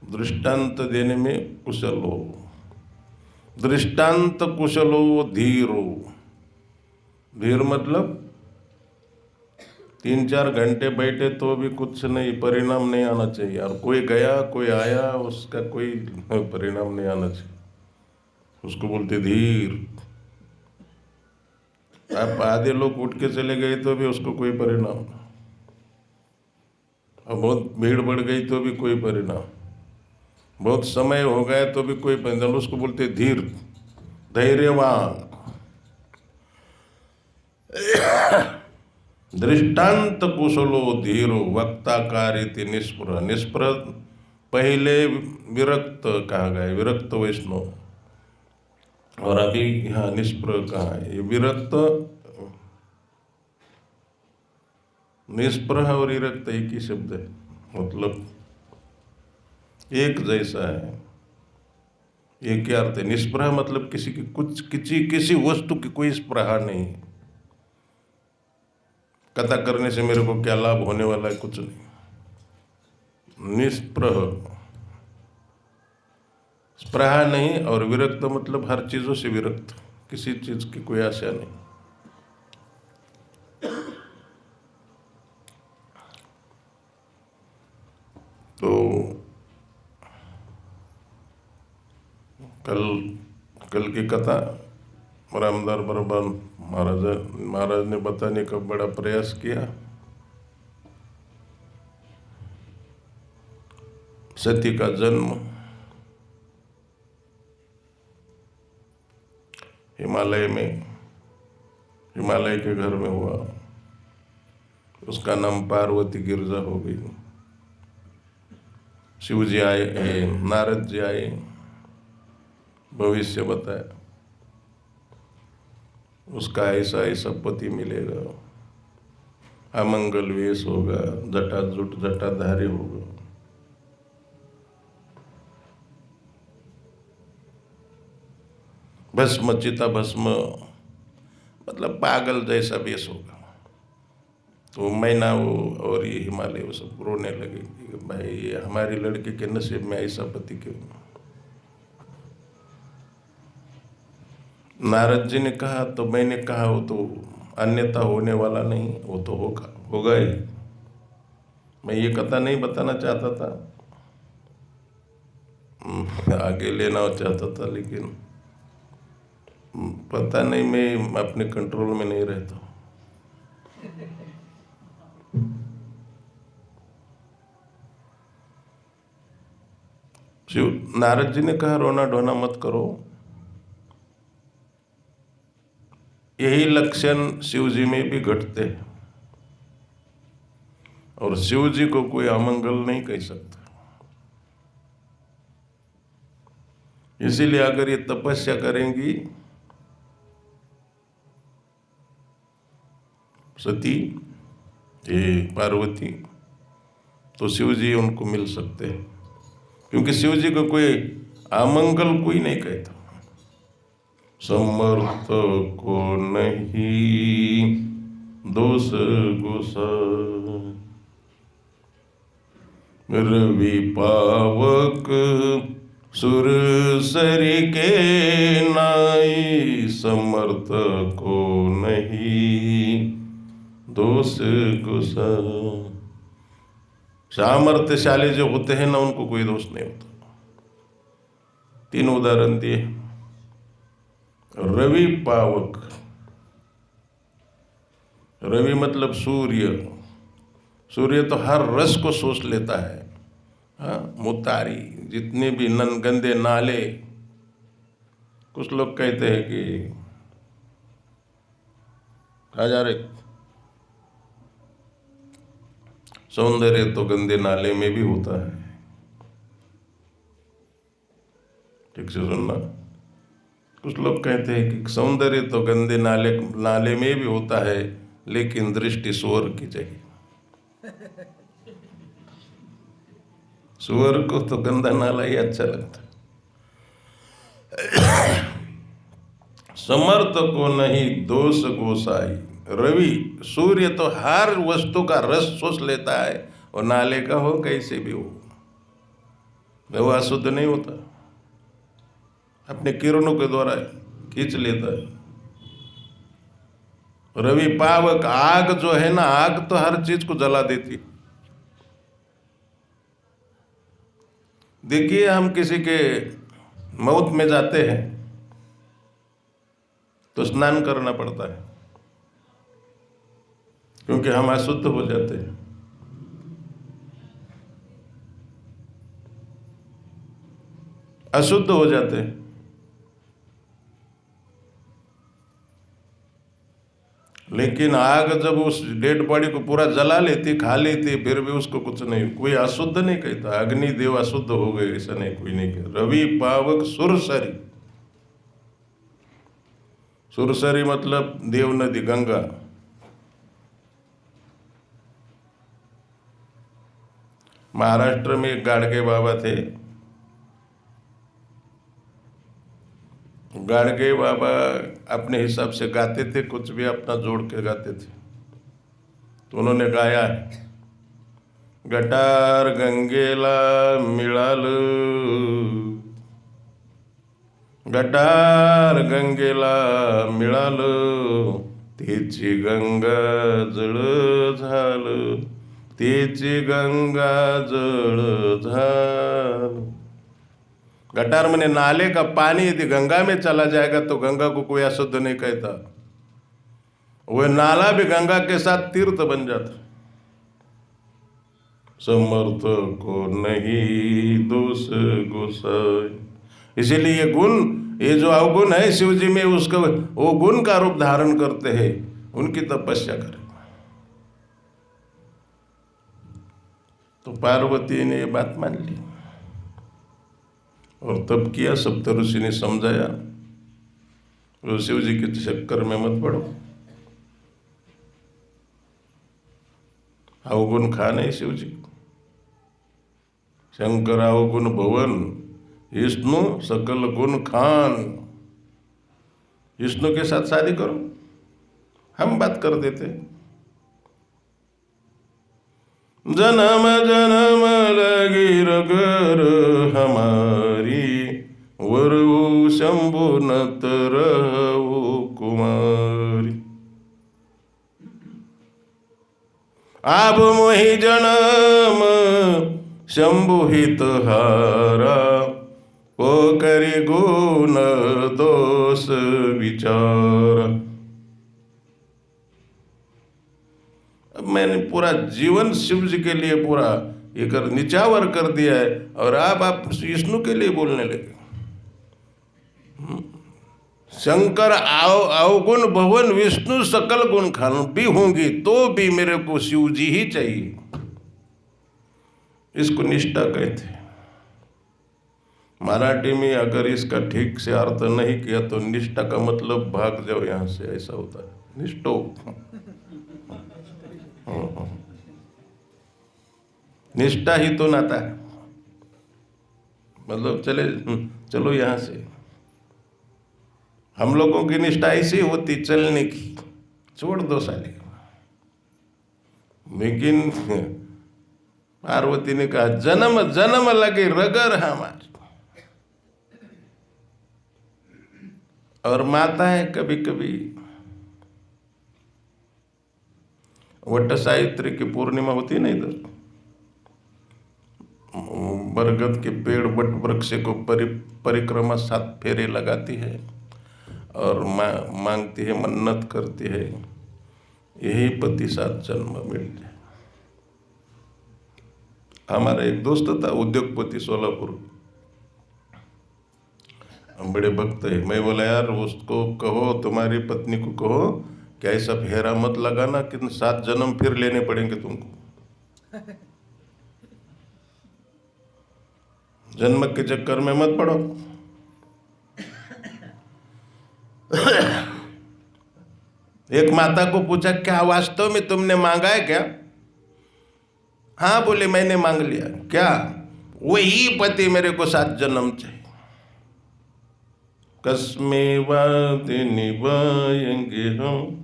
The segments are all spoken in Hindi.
दृष्टांत देने में कुशल हो। दृष्टांत कुशल हो, धीर हो। धीर मतलब 3-4 घंटे बैठे तो भी कुछ नहीं, परिणाम नहीं आना चाहिए, और कोई गया कोई आया उसका कोई परिणाम नहीं आना चाहिए, उसको बोलते धीर। आप आधे लोग उठ के चले गए तो भी उसको कोई परिणाम, और बहुत भीड़ बढ़ गई तो भी कोई परिणाम, बहुत समय हो गया तो भी कोई परिणाम, उसको बोलते धीर, धैर्यवान। दृष्टांत कुशलो धीरो वक्ता कार्य निष्प्रह। निष्प्रह पहले विरक्त कहा गया, विरक्त वैष्णव, और अभी यहाँ निष्प्रह कहा है। ये विरक्त, निष्प्रह और विरक्त एक ही शब्द है, मतलब एक जैसा है। ये क्या अर्थ है? निष्प्रह मतलब किसी की कुछ किसी वस्तु की कोई स्प्रहा नहीं। कथा करने से मेरे को क्या लाभ होने वाला है, कुछ नहीं। निष्प्रह, स्प्रहा नहीं, और विरक्त मतलब हर चीजों से विरक्त, किसी चीज की कोई आशा नहीं। तो कल की कथा रामदास बरबान महाराज ने बताने का बड़ा प्रयास किया। सती का जन्म हिमालय में, हिमालय के घर में हुआ। उसका नाम पार्वती गिरजा हो गई। शिव जी आए, नारद जी आए, भविष्य बताया उसका ऐसा ऐसा पति मिलेगा, अमंगल वेश होगा, जटाजुट जटाधारी होगा। भस्म चिता भस्म मतलब पागल जैसा वेश होगा। तो मैना वो और ये हिमालय वो सब रोने लगे कि भाई ये हमारी लड़के के नसीब में ऐसा पति क्यों। नारद जी ने कहा, तो मैंने कहा वो तो अन्यथा होने वाला नहीं, वो तो होगा ही। मैं ये कथा नहीं बताना चाहता था, आगे लेना चाहता था, लेकिन पता नहीं, मैं अपने कंट्रोल में नहीं रहता। शिव नारद जी ने कहा रोना ढोना मत करो। यही लक्षण शिव जी में भी घटते हैं, और शिव जी को कोई अमंगल नहीं कह सकता। इसीलिए अगर ये तपस्या करेंगी सती, ये पार्वती, तो शिव जी उनको मिल सकते हैं, क्योंकि शिव जी को कोई अमंगल कोई नहीं कहता। समर्थ को नहीं दोष गुसा, रवि पावक सुर सरी के नाई, समर्थ को नहीं दोष गुसा। सामर्थ्यशाली जो होते हैं ना, उनको कोई दोष नहीं होता। 3 उदाहरण दिए। रवि पावक, रवि मतलब सूर्य। सूर्य तो हर रस को सोच लेता है। हाँ, मुतारी, जितने भी गंदे नाले, कुछ लोग कहते हैं कि कहा जा रहे सौंदर्य तो गंदे नाले में भी होता है। ठीक से सुनना, कुछ लोग कहते हैं कि सौंदर्य तो गंदे नाले में भी होता है, लेकिन दृष्टि सुअर की चाहिए। सुअर को तो गंदा नाला ही अच्छा लगता। समर्थ को नहीं दोष गोसाई। रवि सूर्य तो हर वस्तु का रस सोच लेता है, और नाले का हो कैसे भी हो, वो अशुद्ध नहीं होता, अपने किरणों के द्वारा खींच लेता है। रवि पावक, आग जो है ना, आग तो हर चीज को जला देती। देखिए हम किसी के मौत में जाते हैं तो स्नान करना पड़ता है, क्योंकि हम अशुद्ध हो जाते हैं। अशुद्ध हो जाते हैं। लेकिन आग जब उस डेड बॉडी को पूरा जला लेती, खा लेती, फिर भी उसको कुछ नहीं, कोई अशुद्ध नहीं कहता। अग्निदेव अशुद्ध हो गए ऐसा नहीं, कोई नहीं कहता। रवि पावक सुरसरी, सुरसरी मतलब देव नदी गंगा। महाराष्ट्र में एक गाड़गे बाबा थे। गाड़गे बाबा अपने हिसाब से गाते थे, कुछ भी अपना जोड़ के गाते थे। तो उन्होंने गाया है, गटार गंगेला मिळाल, गटार गंगेला मिळाल, तेची गंगा जळ झाल, तेची गंगा जळ झाल। गटार मैंने नाले का पानी यदि गंगा में चला जाएगा तो गंगा को कोई अशुद्ध नहीं कहता। वह नाला भी गंगा के साथ तीर्थ बन जाता। समर्थ को नहीं दोष गोसाई। इसीलिए ये गुण, ये जो अवगुण है शिव जी में, उसका वो गुण का रूप धारण करते हैं, उनकी तपस्या करें। तो पार्वती ने ये बात मान ली और तब किया। सप्त ऋषि ने समझाया, वो शिव जी के चक्कर में मत पड़ो, अवगुण खान है शिव जी। शंकर अवगुण भवन, विष्णु सकल गुण खान। विष्णु के साथ शादी करो, हम बात कर देते। जन्म जन्म लगी रगर हमारी, वरवो शंभु नत रहो कुमारी। आप मोहि जन्म शंभु हित हारा, को करी गुण दोष विचार। अब मैंने पूरा जीवन शिव जी के लिए पूरा ये कर निचावर कर दिया है, और आप विष्णु के लिए बोलने लगे। शंकर अवगुण भवन, विष्णु सकल गुण खान भी होंगी तो भी मेरे को शिव जी ही चाहिए। इसको निष्ठा कहते हैं। मराठी में अगर इसका ठीक से अर्थ नहीं किया तो निष्ठा का मतलब भाग जाओ यहां से, ऐसा होता है। निष्ठो निष्ठा ही तो नाता है, मतलब चलो यहां से। हम लोगों की निष्ठा ऐसी होती चलने की, छोड़ दो साले। लेकिन पार्वती ने कहा जन्म जन्म लगे रगर हमारी। और माता है कभी कभी वट सावित्री की पूर्णिमा होती नहीं, इधर बरगद के पेड़ वट वृक्ष को परिक्रमा 7 फेरे लगाती है और मांगती है, मन्नत करती है, यही पति 7 जन्म मिल जाए। हमारा एक दोस्त था उद्योगपति सोलापुर, हम बड़े भक्त है। मैं बोला यार उसको कहो, तुम्हारी पत्नी को कहो कि ऐसा फेरा मत लगाना कि 7 जन्म फिर लेने पड़ेंगे तुमको, जन्म के चक्कर में मत पड़ो। एक माता को पूछा क्या वास्तव में तुमने मांगा है क्या? हाँ बोले मैंने मांग लिया। क्या? वही पति मेरे को 7 जन्म चाहिए। कसमें बात निभाएंगे हम,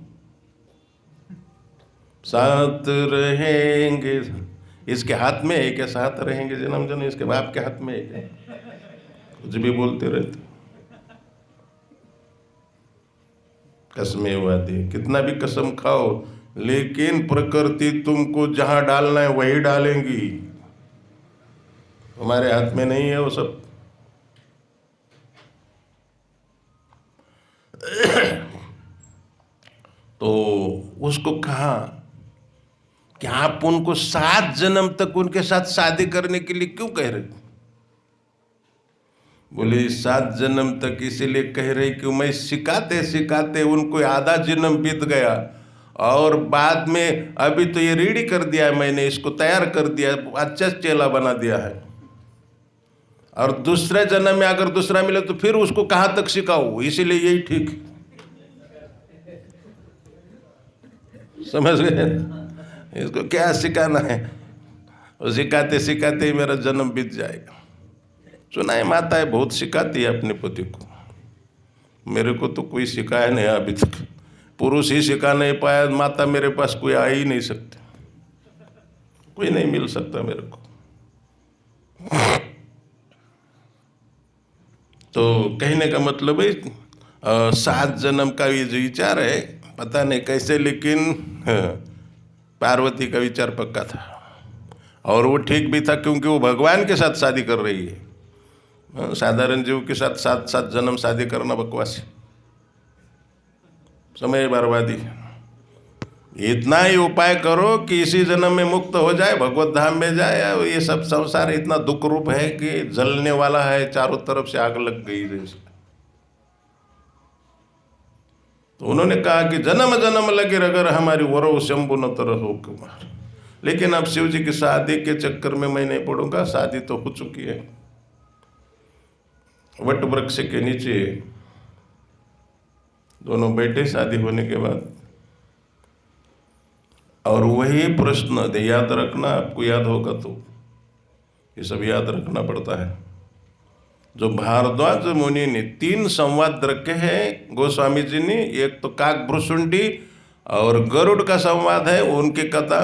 साथ रहेंगे इसके हाथ में है क्या? साथ रहेंगे जन्म जन्म, इसके बाप के हाथ में है क्या? कुछ भी बोलते रहते। कसमें वादे, कितना भी कसम खाओ, लेकिन प्रकृति तुमको जहां डालना है वही डालेंगी, हमारे हाथ में नहीं है वो सब। तो उसको कहा कि आप उनको 7 जन्म तक उनके साथ शादी करने के लिए क्यों कह रहे? बोले 7 जन्म तक इसीलिए कह रहे कि मैं सिखाते सिखाते उनको आधा जन्म बीत गया, और बाद में अभी तो ये रेडी कर दिया है मैंने, इसको तैयार कर दिया, अच्छा चेला बना दिया है, और दूसरे जन्म में अगर दूसरा मिले तो फिर उसको कहाँ तक सिखाऊं, इसीलिए यही ठीक। समझ गए? इसको क्या सिखाना है, वो सिखाते सिखाते ही मेरा जन्म बीत जाएगा। सुना है माताएं बहुत सिखाती है अपने पति को, मेरे को तो कोई सिखाया नहीं अभी तक, पुरुष ही सिखा नहीं पाया, माता मेरे पास कोई आ ही नहीं सकती, कोई नहीं मिल सकता मेरे को। तो कहने का मतलब है 7 जन्म का ये जो विचार है पता नहीं कैसे, लेकिन पार्वती का विचार पक्का था, और वो ठीक भी था, क्योंकि वो भगवान के साथ शादी कर रही है। साधारण जीव के साथ 7 जन्म शादी करना बकवास है, समय बर्बादी। इतना ही उपाय करो कि इसी जन्म में मुक्त हो जाए, भगवत धाम में जाए। ये सब संसार इतना दुख रूप है कि जलने वाला है, चारों तरफ से आग लग गई जैसे। तो उन्होंने कहा कि जन्म जन्म लगे अगर हमारी वरो शंभु न तरह हो कुमार, लेकिन अब शिव जी की शादी के चक्कर में मैं नहीं पड़ूंगा, शादी तो हो चुकी है वट वृक्ष के नीचे, दोनों बैठे शादी होने के बाद। और वही प्रश्न दे, याद रखना, आपको याद होगा तो ये सब याद रखना पड़ता है। जो भारद्वाज मुनि ने 3 संवाद रखे हैं गोस्वामी जी ने, एक तो काक भ्रुशुंडी और गरुड़ का संवाद है, उनकी कथा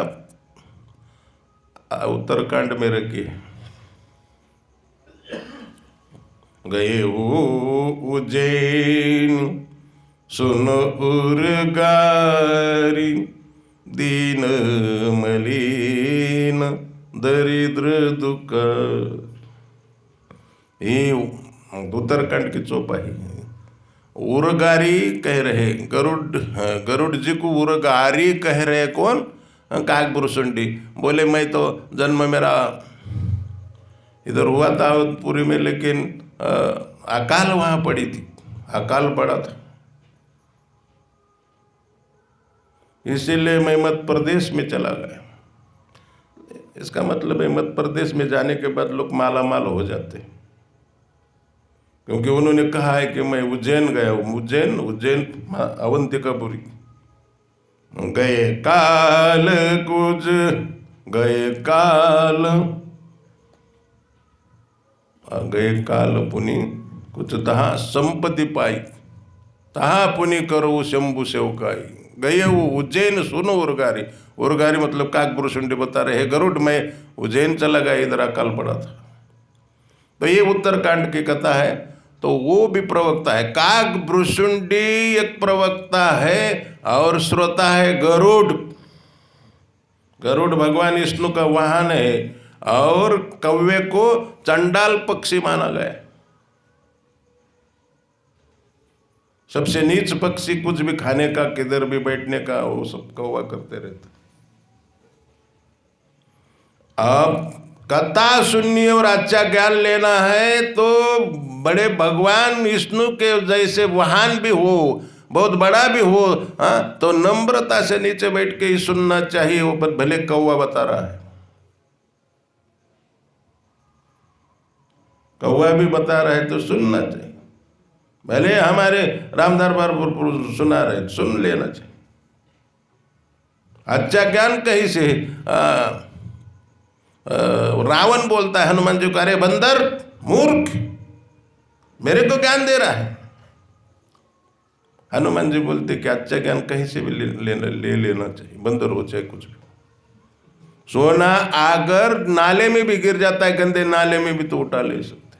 उत्तरकांड में रखी है। गए उज्जैन सुन उर्गारी, दीन मलिन दरिद्र दुख। ये उत्तरकांड की चौपाई। उर्गारी कह रहे गरुड़ जी को उर्गारी कह रहे कौन? काक भ्रुशुंडी। बोले मैं तो जन्म मेरा इधर हुआ था पुरी में, लेकिन अकाल वहाँ पड़ी थी, अकाल पड़ा था, इसीलिए मैं मध्य प्रदेश में चला गया। इसका मतलब है मध्य प्रदेश में जाने के बाद लोग माला माल हो जाते, क्योंकि उन्होंने कहा है कि मैं उज्जैन गया हूँ। उज्जैन अवंतिकापुरी। गए काल कुछ गए काल पुनि कुछ तहा संपत्ति पाई, तहा पुनि करो शंभु सेवकाई। गए वो उज्जैन सुनो उर्गारी। उर्गारी मतलब काक भ्रुशुंडी बता रहे गरुड़, मैं उज्जैन चला गया, इधर अकाल पड़ा था। तो ये उत्तरकांड की कथा है। तो वो भी प्रवक्ता है, काक भ्रुशुंडी एक प्रवक्ता है, और श्रोता है गरुड़। गरुड़ भगवान विष्णु का वाहन है, और कौवे को चंडाल पक्षी माना गया। सबसे नीच पक्षी, कुछ भी खाने का, किधर भी बैठने का, वो सब कौवा करते रहते। अब कथा सुननी और अच्छा ज्ञान लेना है तो बड़े भगवान विष्णु के जैसे वाहन भी हो, बहुत बड़ा भी हो, हाँ, तो नम्रता से नीचे बैठ के ही सुनना चाहिए। वो भले कौवा बता रहा है, कौवा भी बता रहा है तो सुनना चाहिए। भले हमारे रामदार बार सुना रहे, सुन लेना चाहिए। अच्छा ज्ञान कहीं से रावण बोलता है हनुमान जी को, अरे बंदर मूर्ख, मेरे को ज्ञान दे रहा है। हनुमान जी बोलते कि अच्छा ज्ञान कहीं से भी ले लेना चाहिए, बंदर हो चाहे कुछ भी। सोना अगर नाले में भी गिर जाता है, गंदे नाले में भी, तो उठा ले सकते।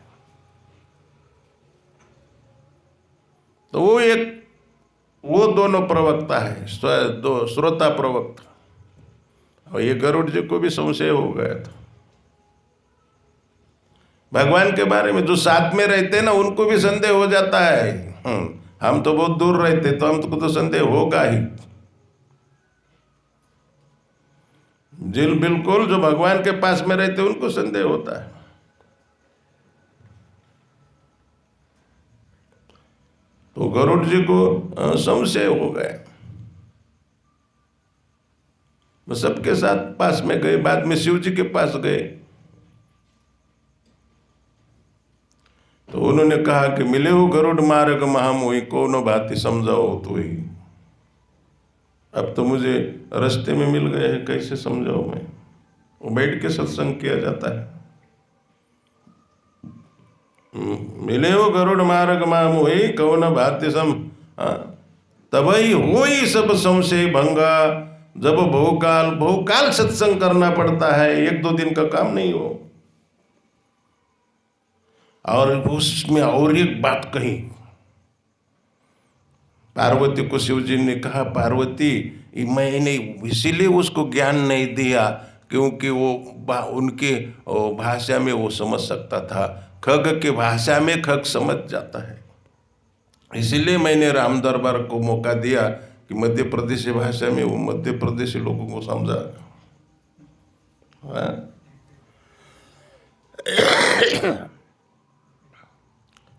तो वो दोनों प्रवक्ता है, दो श्रोता प्रवक्ता। और ये गरुड़ जी को भी संशय हो गया था भगवान के बारे में। जो साथ में रहते ना उनको भी संदेह हो जाता है। हम तो बहुत दूर रहते, तो हमको तो संदेह होगा ही। बिल्कुल जो भगवान के पास में रहते उनको संदेह होता है। तो गरुड़ जी को संशय हो गया। वो सबके साथ पास में गए, बाद में शिव जी के पास गए। तो उन्होंने कहा कि मिले हो गरुड़ मार्ग महामोही, को न भांति समझाओ तो ही। अब तो मुझे रास्ते में मिल गए हैं, कैसे समझाओ मैं। वो बैठ के सत्संग किया जाता है। मिले हो गरुड़ मार्ग महामोही, को न भांति सम तबही हो ही सब संशय भंगा। जब बहुकाल सत्संग करना पड़ता है, 1-2 दिन का काम नहीं हो। और उसमें और एक बात कही, पार्वती को शिव जी ने कहा, पार्वती मैंने इसीलिए उसको ज्ञान नहीं दिया क्योंकि वो उनके भाषा में वो समझ सकता था। खग के भाषा में खग समझ जाता है, इसीलिए मैंने राम दरबार को मौका दिया कि मध्य प्रदेशी भाषा में वो मध्य प्रदेशी लोगों को समझा।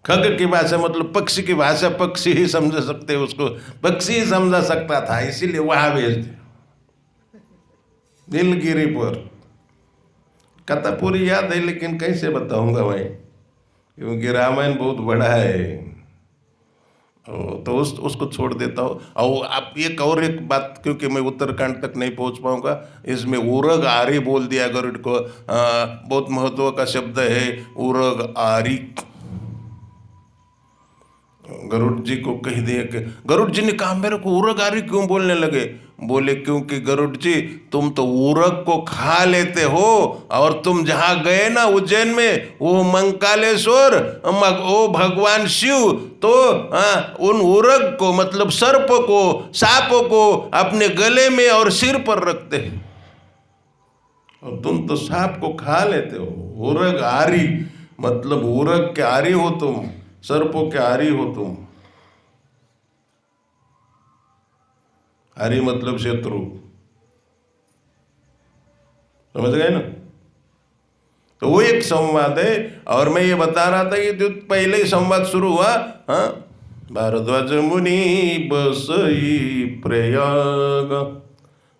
खग की भाषा मतलब पक्षी की भाषा, पक्षी ही समझ सकते, उसको पक्षी ही समझा सकता था, इसीलिए वहां भेज दिया नीलगिरी पर। कथा पूरी याद है लेकिन कैसे बताऊंगा भाई, क्योंकि रामायण बहुत बड़ा है। तो उसको छोड़ देता हूँ। और अब एक बात, क्योंकि मैं उत्तराखंड तक नहीं पहुँच पाऊँगा, इसमें उरग आरी बोल दिया गरुड़ को। बहुत महत्व का शब्द है उरग आरी। गरुड़ जी को कह दिया कि गरुड़ जी ने कहा मेरे को उरग आरी क्यों बोलने लगे। बोले क्योंकि गरुड़ जी तुम तो उरग को खा लेते हो, और तुम जहाँ गए ना उज्जैन में, वो मंकालेश्वर, वो भगवान शिव तो उन उरग को मतलब सर्प को, सांप को अपने गले में और सिर पर रखते हैं, और तुम तो सांप को खा लेते हो। उरग आरी मतलब उरग के आरी हो तुम, सर्पों के आरी हो तुम। आरी मतलब शत्रु, समझ गए ना। तो वो एक संवाद है। और मैं ये बता रहा था कि जो पहले ही संवाद शुरू हुआ, भारद्वाज मुनि बसई प्रयाग,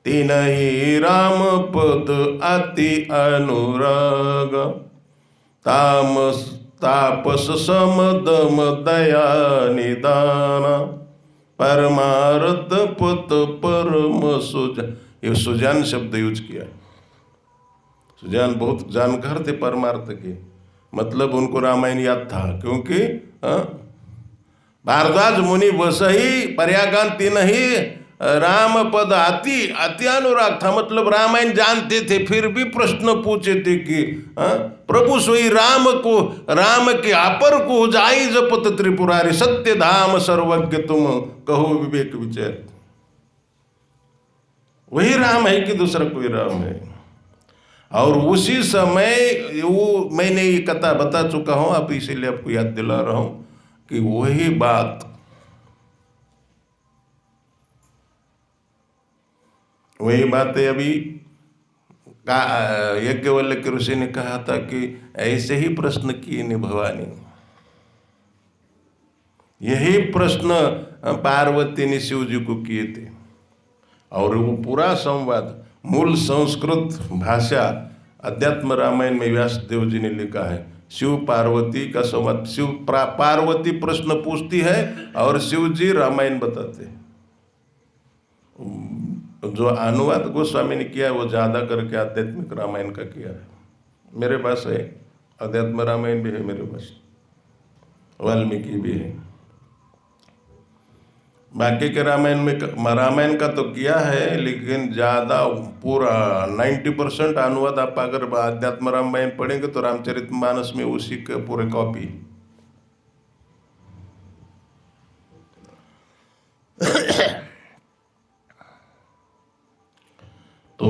तिनहि राम पद अति अनुराग, तापस समदम दया निदान, परमार्थ पत परम सुजान। ये सुजान शब्द यूज किया। सुजान बहुत जानकार थे परमार्थ के, मतलब उनको रामायण याद था। क्योंकि भारद्वाज मुनि बसही प्रयागान तिनहि राम पद अति अनुराग था, मतलब रामायण जानते थे, फिर भी प्रश्न पूछे थे कि प्रभु सोई राम को, राम के अपर को जाई जपत त्रिपुरारी, सत्य धाम सर्वज्ञ तुम कहो विवेक विचार। वही राम है कि दूसरा कोई राम है। और उसी समय वो मैंने ये कथा बता चुका हूं, अब इसीलिए आपको याद दिला रहा हूं कि वही बात है। अभी यज्ञवल्क्य के ऋषि ने कहा था कि ऐसे ही प्रश्न किए ने भवानी। यही प्रश्न पार्वती ने शिव जी को किए थे। और वो पूरा संवाद मूल संस्कृत भाषा अध्यात्म रामायण में व्यास देव जी ने लिखा है। शिव पार्वती का संवाद, पार्वती प्रश्न पूछती है और शिव जी रामायण बताते हैं। जो अनुवाद गोस्वामी ने किया है वो ज़्यादा करके आध्यात्मिक रामायण का किया है। मेरे पास है अध्यात्म रामायण भी है, मेरे पास वाल्मीकि भी है। बाकी के रामायण का तो किया है, लेकिन ज़्यादा पूरा 90% अनुवाद आप अगर अध्यात्म रामायण पढ़ेंगे तो रामचरितमानस में उसी के पूरे कॉपी। तो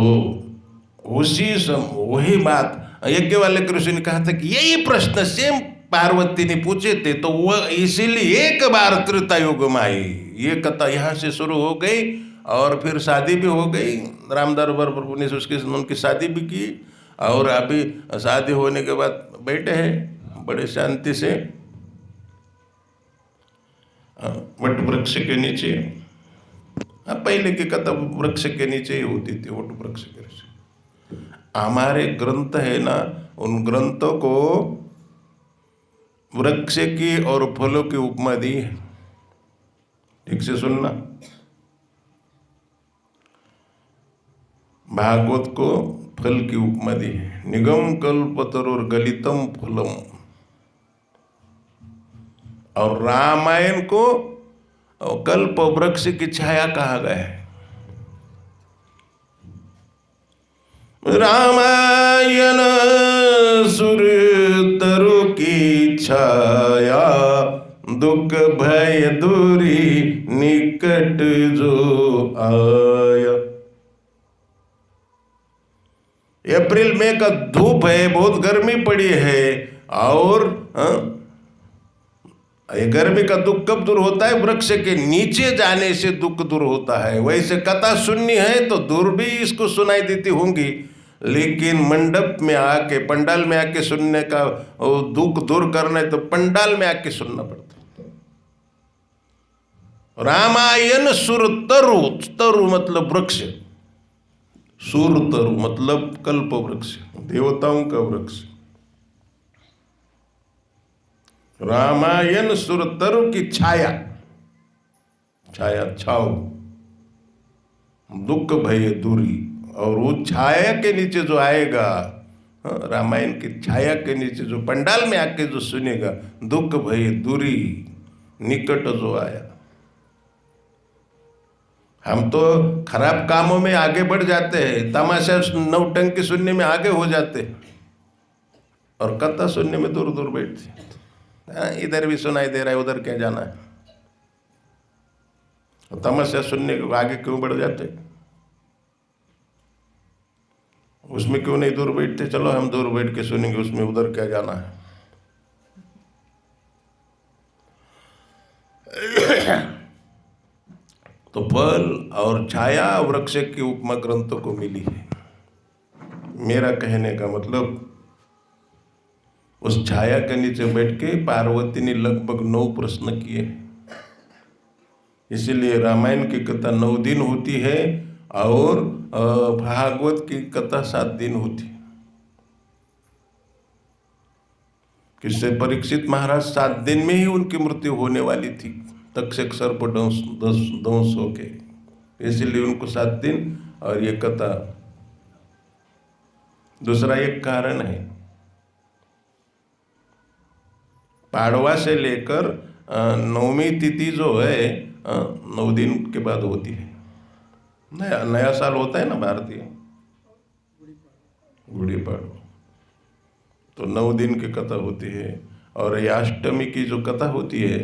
वही बात यज्ञ वाले ऋषि ने कहा था कि यही प्रश्न सेम पार्वती ने पूछे थे, तो वह इसीलिए एक बार त्रेता युग में आई। ये कथा यहाँ से शुरू हो गई और फिर शादी भी हो गई। रामदास प्रभु ने उनकी शादी भी की और अभी शादी होने के बाद बैठे हैं बड़े शांति से वट वृक्ष के नीचे। पहले की कथा वृक्ष के नीचे ही होती थी, वट वृक्ष के नीचे। हमारे ग्रंथ है ना, उन ग्रंथों को वृक्ष की और फलों की उपमा दी है। ठीक से सुनना, भागवत को फल की उपमा दी है। निगम कल्पतरुर गलितम फलम। और रामायण को कल्प वृक्ष की छाया कहा गया है। रामायण सुर तरु की छाया, दुख भय दूरी निकट जो आया। अप्रैल में का धूप है, बहुत गर्मी पड़ी है और ये गर्मी का दुख कब दूर होता है? वृक्ष के नीचे जाने से दुख दूर होता है। वैसे कथा सुननी है तो दूर भी इसको सुनाई देती होंगी, लेकिन मंडप में आके पंडाल में आके सुनने का दुख दूर करना है तो पंडाल में आके सुनना पड़ता है। रामायण सुर तरु, तरु मतलब वृक्ष, सुर तरु मतलब कल्प वृक्ष, देवताओं का वृक्ष। रामायण सुर तरु की छाया, छाया छाओ, दुख भय दूरी। और वो छाया के नीचे जो आएगा, रामायण की छाया के नीचे जो पंडाल में आके जो सुनेगा, दुख भय दूरी निकट जो आया। हम तो खराब कामों में आगे बढ़ जाते हैं, तमाशा नौटंकी सुनने में आगे हो जाते हैं और कथा सुनने में दूर दूर बैठते हैं। इधर भी सुनाई दे रहा है, उधर क्या जाना है। तमाशा सुनने के आगे क्यों बढ़ जाते, उसमें क्यों नहीं दूर बैठते? चलो हम दूर बैठ के सुनेंगे, उसमें उधर क्या जाना है। तो फल और छाया वृक्ष की उपमा ग्रंथों को मिली है। मेरा कहने का मतलब, उस छाया के नीचे बैठ के पार्वती ने लगभग 9 प्रश्न किए। इसीलिए रामायण की कथा 9 दिन होती है और भागवत की कथा 7 दिन होती है। किससे? परीक्षित महाराज 7 दिन में ही उनकी मृत्यु होने वाली थी, तक्षक सर्प दंश होके। इसीलिए उनको 7 दिन और ये कथा। दूसरा एक कारण है, पाड़वा से लेकर 9वीं तिथि जो है 9 दिन के बाद होती है। नया साल होता है ना भारतीय, गुड़ी पाड़वा, तो 9 दिन की कथा होती है। और ये अष्टमी की जो कथा होती है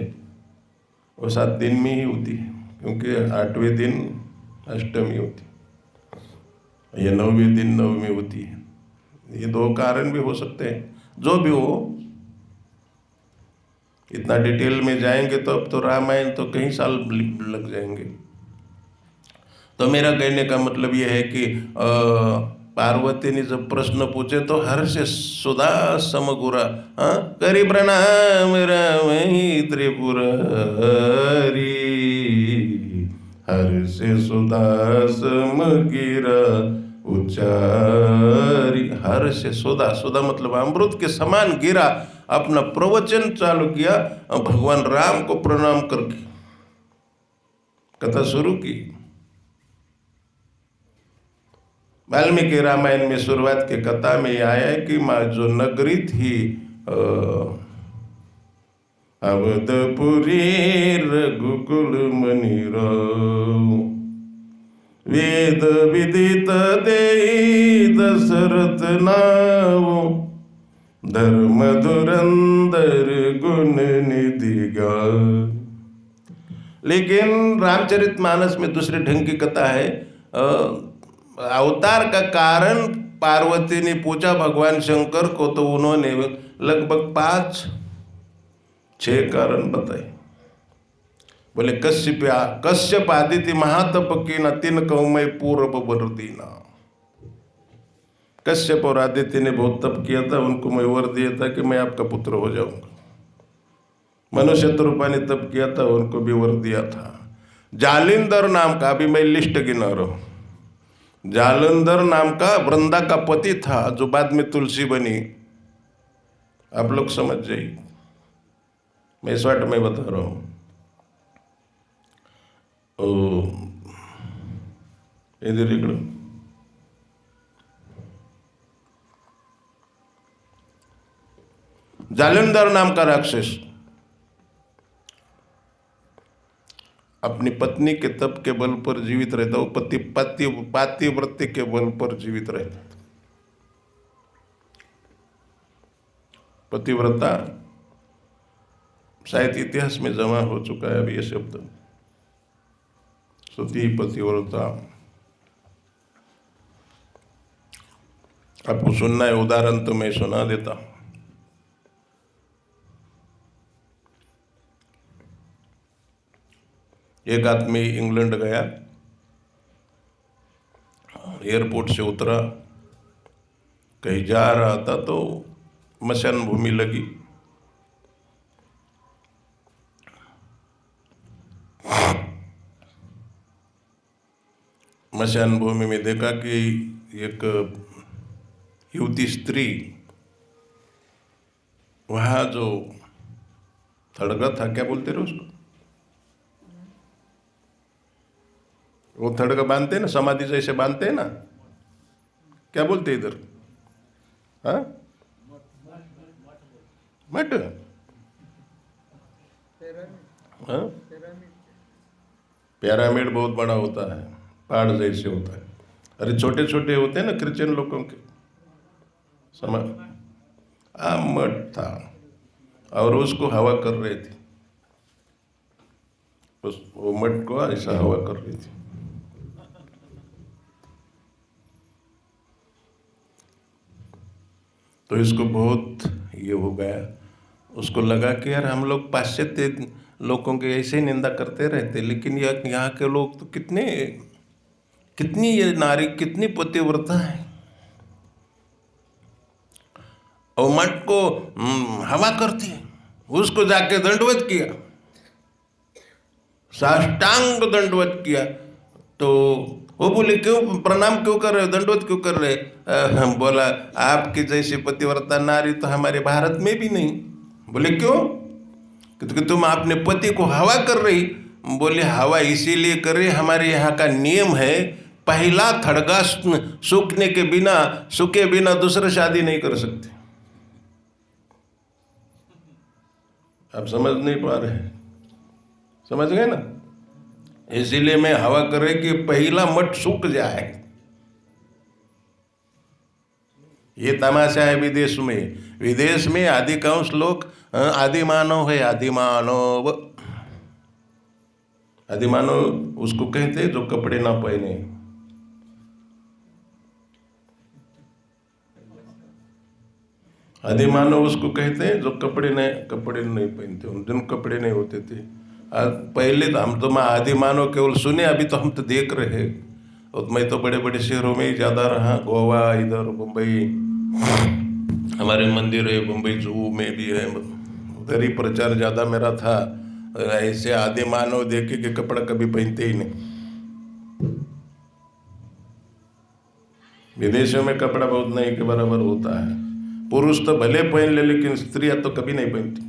वो 7 दिन में ही होती है, क्योंकि 8वें दिन अष्टमी होती है, ये 9वें दिन नवमी होती है। ये 2 कारण भी हो सकते हैं, जो भी हो। इतना डिटेल में जाएंगे तो अब तो रामायण तो कई साल लग जाएंगे। तो मेरा कहने का मतलब यह है कि पार्वती ने जब प्रश्न पूछे तो हर्ष सुधा समगुरा, करी प्रणाम रामहि त्रिपुरारी, हर्ष सुधा समगिरा उच्चारी। हर्ष सुधा, सुधा मतलब अमृत के समान गिरा, अपना प्रवचन चालू किया, भगवान राम को प्रणाम करके कथा शुरू की। वाल्मीकि रामायण में शुरुआत की कथा में आया है कि जो नगरी थी अवधपुरी रघुकुल मणिराव, वेद विदित देई दशरथ नाव, धर्म धुरंधर गुण निधि गान। लेकिन रामचरितमानस में दूसरे ढंग की कथा है। अवतार का कारण पार्वती ने पूछा भगवान शंकर को, तो उन्होंने लगभग 5-6 कारण बताए। बोले कश्यप आदित्य महातप की न 3 कौमय पूर्व वर दीना। कश्यप और आदित्य ने बहुत तप किया था, उनको मैं वर दिया था कि मैं आपका पुत्र हो जाऊंगा। मनुष्य रूपा ने तप किया था, उनको भी वर दिया था। जालिंदर नाम का, अभी मैं लिस्ट गिना रहा हूं, जालंधर नाम का वृंदा का पति था, जो बाद में तुलसी बनी। आप लोग समझ जाइए, मैं शॉर्ट में बता रहा हूं। इधर इकडं जालंधर नाम का राक्षस अपनी पत्नी के तप के बल पर जीवित रहता, वो पातिव्रत्य के बल पर जीवित रहता। पतिव्रता शायद इतिहास में जमा हो चुका है अभी ये शब्द, सती पतिव्रता। आपको सुनना है उदाहरण तो मैं सुना देता हूं। एक आदमी इंग्लैंड गया, एयरपोर्ट से उतरा, कहीं जा रहा था तो मशान भूमि लगी। मशान भूमि में देखा कि एक युवती स्त्री वहाँ जो थड़गा था, क्या बोलते रहे उसको, वो थड़गा बांधते हैं ना, समाधि जैसे बांधते हैं ना, क्या बोलते हैं इधर? हाँ, मठ। हाँ, पिरामिड बहुत बड़ा होता है, पहाड़ जैसे होता है। अरे छोटे छोटे होते हैं ना क्रिश्चियन लोगों के मठ था, और उसको हवा कर रहे थे, वो मठ को ऐसा हवा कर रही थी। तो इसको बहुत ये हो गया, उसको लगा कि यार हम लोग पाश्चात्य लोगों के ऐसे ही निंदा करते रहते, लेकिन यहाँ के लोग तो कितनी ये नारी कितनी पतिव्रता है। और मठ को हवा करती है। उसको जाके दंडवत किया, साष्टांग दंडवत किया। तो वो बोले क्यों प्रणाम क्यों कर रहे हो, दंडवत क्यों कर रहे? बोला आपकी जैसी पतिव्रता नारी तो हमारे भारत में भी नहीं। बोले क्यों? क्योंकि तुम अपने पति को हवा कर रही। बोले हवा इसीलिए कर रही, हमारे यहाँ का नियम है, पहला थड़गा सूखे बिना दूसरा शादी नहीं कर सकते। आप समझ नहीं पा रहे? समझ गए ना? इसीलिए मैं हवा कर रही कि पहला मठ सूख जाए। ये तमाशा है विदेश में। विदेश में अधिकांश लोग आदिमानव है, आदिमानव। आदिमानव उसको कहते हैं जो कपड़े ना पहने। आदिमानव उसको कहते हैं जो कपड़े नहीं पहनते, उन दिन कपड़े नहीं होते थे। पहले तो हम तो आदिमानव केवल सुने, अभी तो हम तो देख रहे हैं। और मैं तो बड़े बड़े शहरों में ही ज़्यादा रहा, गोवा, इधर मुंबई, हमारे मंदिर है मुंबई जू में भी है, उधर ही प्रचार ज़्यादा मेरा था। ऐसे आदिमानव देखे कि कपड़ा कभी पहनते ही नहीं। विदेशों में कपड़ा बहुत नहीं के बराबर होता है। पुरुष तो भले पहन ले, लेकिन स्त्रियां तो कभी नहीं पहनती।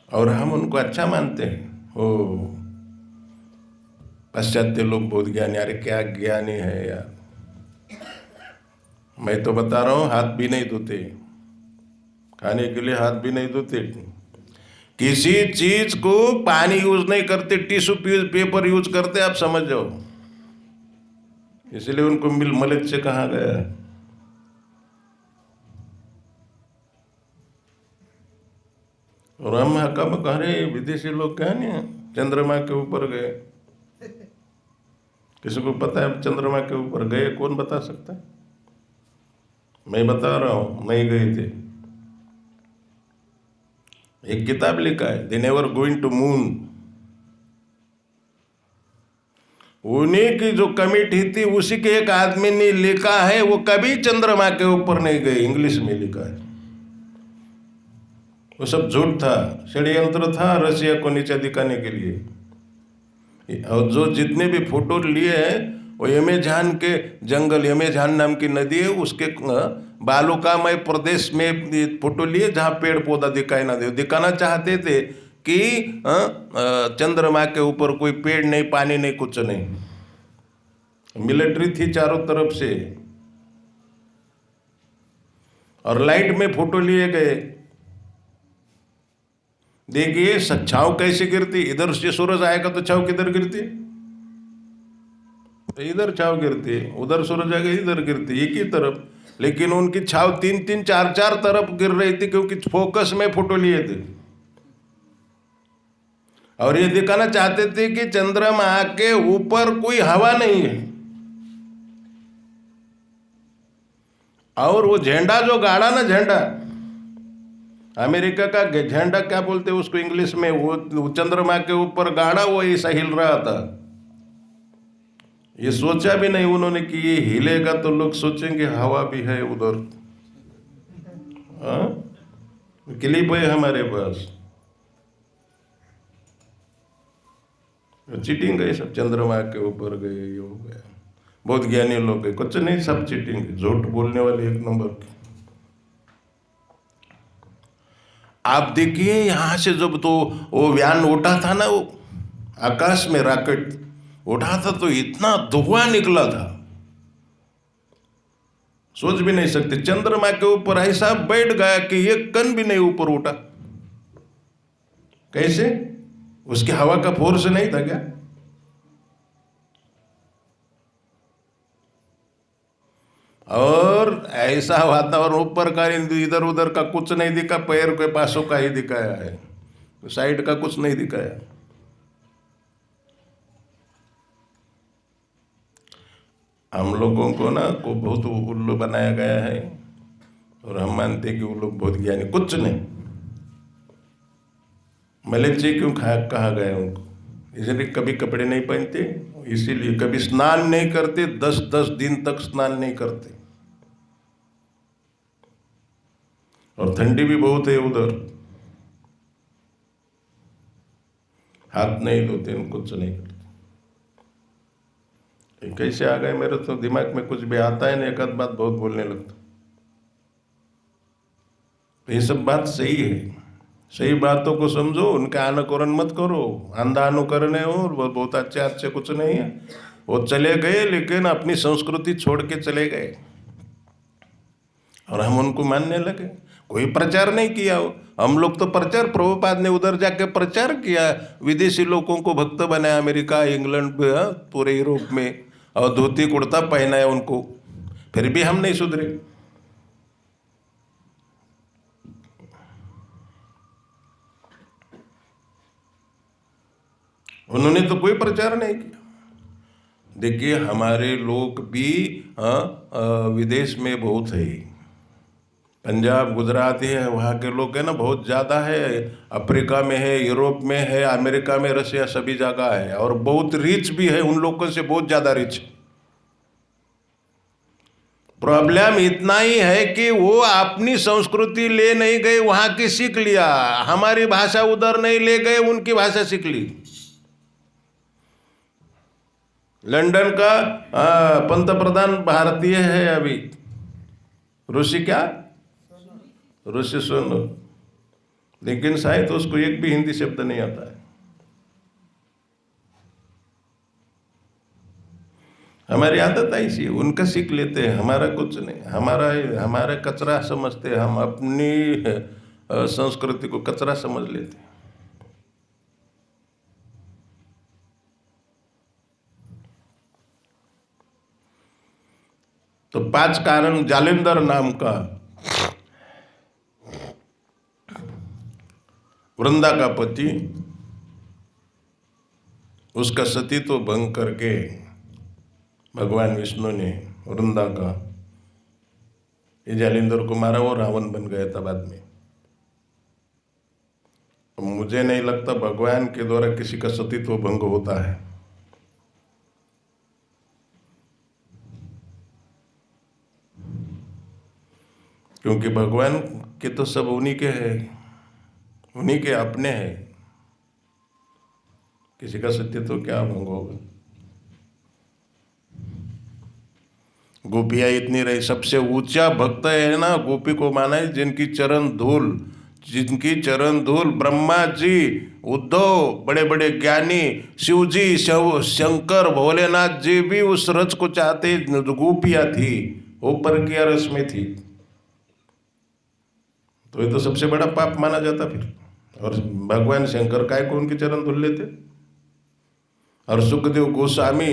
और हम उनको अच्छा मानते हैं। ओ पाश्चात्य लोग बहुत ज्ञानी, अरे क्या ज्ञानी है यार। मैं तो बता रहा हूँ, हाथ भी नहीं धोते, खाने के लिए हाथ भी नहीं धोते, किसी चीज को पानी यूज नहीं करते, टिश्यू पेपर यूज करते, आप समझ जाओ। इसलिए उनको मलिच से कहा गया है। और हम कब कह रहे विदेशी लोग क्या नहीं चंद्रमा के ऊपर गए? किसी को पता है चंद्रमा के ऊपर गए? कौन बता सकता है? मैं बता रहा हूं, नहीं गए थे। एक किताब लिखा है, they never going to moon. उन्हीं की जो कमेटी थी उसी के एक आदमी ने लिखा है, वो कभी चंद्रमा के ऊपर नहीं गए, इंग्लिश में लिखा है। वो सब झूठ था, षड्यंत्र था रशिया को नीचे दिखाने के लिए। और जो जितने भी फोटो लिए हैं वो अमेज़न के जंगल, अमेज़न नाम की नदी है, उसके बालुकामय प्रदेश में फोटो लिए जहाँ पेड़ पौधा दिखाई ना दे। दिखाना चाहते थे कि चंद्रमा के ऊपर कोई पेड़ नहीं, पानी नहीं, कुछ नहीं। मिलिट्री थी चारों तरफ से, और लाइट में फोटो लिए गए। देखिए छाव कैसे गिरती, इधर से सूरज आएगा तो छाव किधर गिरती? तो इधर छाव गिरती, उधर सूरज आएगा इधर गिरती, एक ही तरफ। लेकिन उनकी छाव 3-3, 4-4 तरफ गिर रही थी, क्योंकि फोकस में फोटो लिए थे। और ये दिखाना चाहते थे कि चंद्रमा के ऊपर कोई हवा नहीं है। और वो झंडा जो गाड़ा ना, झंडा अमेरिका का झंडा, क्या बोलते हैं उसको इंग्लिश में, वो चंद्रमा के ऊपर गाड़ा, वो ऐसा हिल रहा था। ये सोचा भी नहीं उन्होंने कि ये हिलेगा तो लोग सोचेंगे हवा भी है उधर। क्लिप है हमारे पास। चीटिंग है सब, चंद्रमा के ऊपर गए, ये हो गया। बहुत ज्ञानी लोग है, कुछ नहीं, सब चीटिंग, झूठ बोलने वाले एक नंबर के। आप देखिए यहां से जब तो वो यान उठा था ना, वो आकाश में रॉकेट उठा था, तो इतना धुआं निकला था, सोच भी नहीं सकते। चंद्रमा के ऊपर ऐसा बैठ गया कि एक कण भी नहीं ऊपर उठा। कैसे? उसकी हवा का फोर्स नहीं था क्या? और ऐसा वातावरण, ऊपर का इधर उधर का कुछ नहीं दिखा, पैर के पासों का ही दिखाया है, साइड का कुछ नहीं दिखाया। हम लोगों को ना को बहुत उल्लू बनाया गया है, और हम मानते हैं कि वो लोग बहुत ज्ञानी, कुछ नहीं। मलेच्चे क्यों कहा गया उनको? इसलिए कभी कपड़े नहीं पहनते, इसीलिए कभी स्नान नहीं करते, 10-10 दिन तक स्नान नहीं करते। और ठंडी भी बहुत है उधर, हाथ नहीं धोते, कुछ नहीं करते। कैसे आ गए मेरे तो दिमाग में कुछ भी आता है ना, एक आध बात बहुत बोलने लगता। तो ये सब बात सही है, सही बातों को समझो, उनका अनुकरण मत करो। अंधा अनुकरण है और बहुत अच्छे अच्छे कुछ नहीं है। वो चले गए, लेकिन अपनी संस्कृति छोड़ के चले गए, और हम उनको मानने लगे। कोई प्रचार नहीं किया हो, हम लोग तो प्रचार, प्रभुपाद ने उधर जाके प्रचार किया, विदेशी लोगों को भक्त बनाया, अमेरिका, इंग्लैंड, पूरे यूरोप में, और धोती कुर्ता पहनाया उनको, फिर भी हम नहीं सुधरे। उन्होंने तो कोई प्रचार नहीं किया। देखिए हमारे लोग भी विदेश में बहुत है, पंजाब, गुजरात है, वहाँ के लोग है ना बहुत ज़्यादा है, अफ्रीका में है, यूरोप में है, अमेरिका में, रशिया, सभी जगह है, और बहुत रिच भी है, उन लोगों से बहुत ज़्यादा रिच। प्रॉब्लम इतना ही है कि वो अपनी संस्कृति ले नहीं गए, वहाँ की सीख लिया, हमारी भाषा उधर नहीं ले गए, उनकी भाषा सीख ली। लंदन का पंतप्रधान भारतीय है अभी, ऋषि क्या, ऋषि सुनो, लेकिन शायद उसको एक भी हिंदी शब्द नहीं आता है। हमारी आदत ऐसी है, उनका सीख लेते हैं, हमारा कुछ नहीं, हमारा कचरा समझते हैं, हम अपनी संस्कृति को कचरा समझ लेते हैं। तो 5 कारण जालिंदर नाम का वृंदा का पति उसका सतीत्व भंग करके भगवान विष्णु ने वृंदा का ये जालिंदर को मारा, वो रावण बन गया था बाद में। मुझे नहीं लगता भगवान के द्वारा किसी का सतीत्व भंग होता है। क्योंकि भगवान के तो सब उन्हीं के हैं, उन्हीं के अपने हैं, किसी का सतीत्व क्या भंग होगा। गोपियाँ इतनी रही, सबसे ऊंचा भक्त है ना गोपी को माना है जिनकी चरण धूल ब्रह्मा जी, उद्धव, बड़े बड़े ज्ञानी, शिव जी, शंकर, भोलेनाथ जी भी उस रस को चाहते। गोपियाँ थी, ऊपर की रस में थी, तो ये तो सबसे बड़ा पाप माना जाता फिर। और भगवान शंकर काय को उनके चरण धुल लेते। और सुखदेव गोस्वामी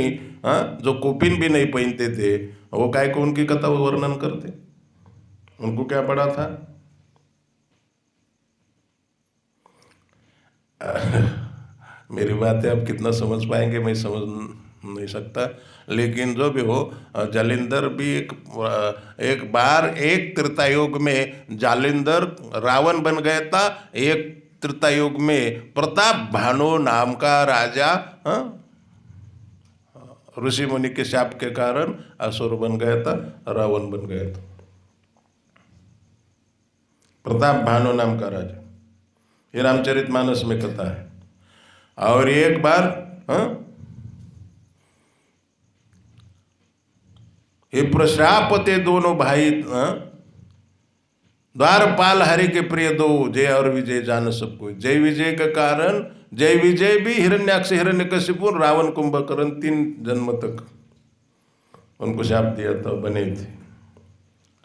जो कोपिन भी नहीं पहनते थे, वो काय को उनकी कथा वर्णन करते। उनको क्या पड़ा था? मेरी बातें आप कितना समझ पाएंगे मैं समझ नहीं सकता, लेकिन जो भी हो, जालिंदर भी एक बार एक त्रेतायुग में जालिंदर रावण बन गया था। एक त्रेतायुग में प्रताप भानु नाम का राजा ऋषि मुनि के शाप के कारण असुर बन गया था, रावण बन गया था। प्रताप भानु नाम का राजा, ये रामचरितमानस में कथा है। और एक बार ये प्रश्राप थे दोनों भाई, द्वारपाल हरि के प्रिय दो, जय और विजय जान सबको। जय विजय के कारण, जय विजय भी हिरण्याक्ष, हिरण्यकशिपु, रावण, कुंभकर्ण 3 जन्म तक उनको शाप दिया था, बने थे।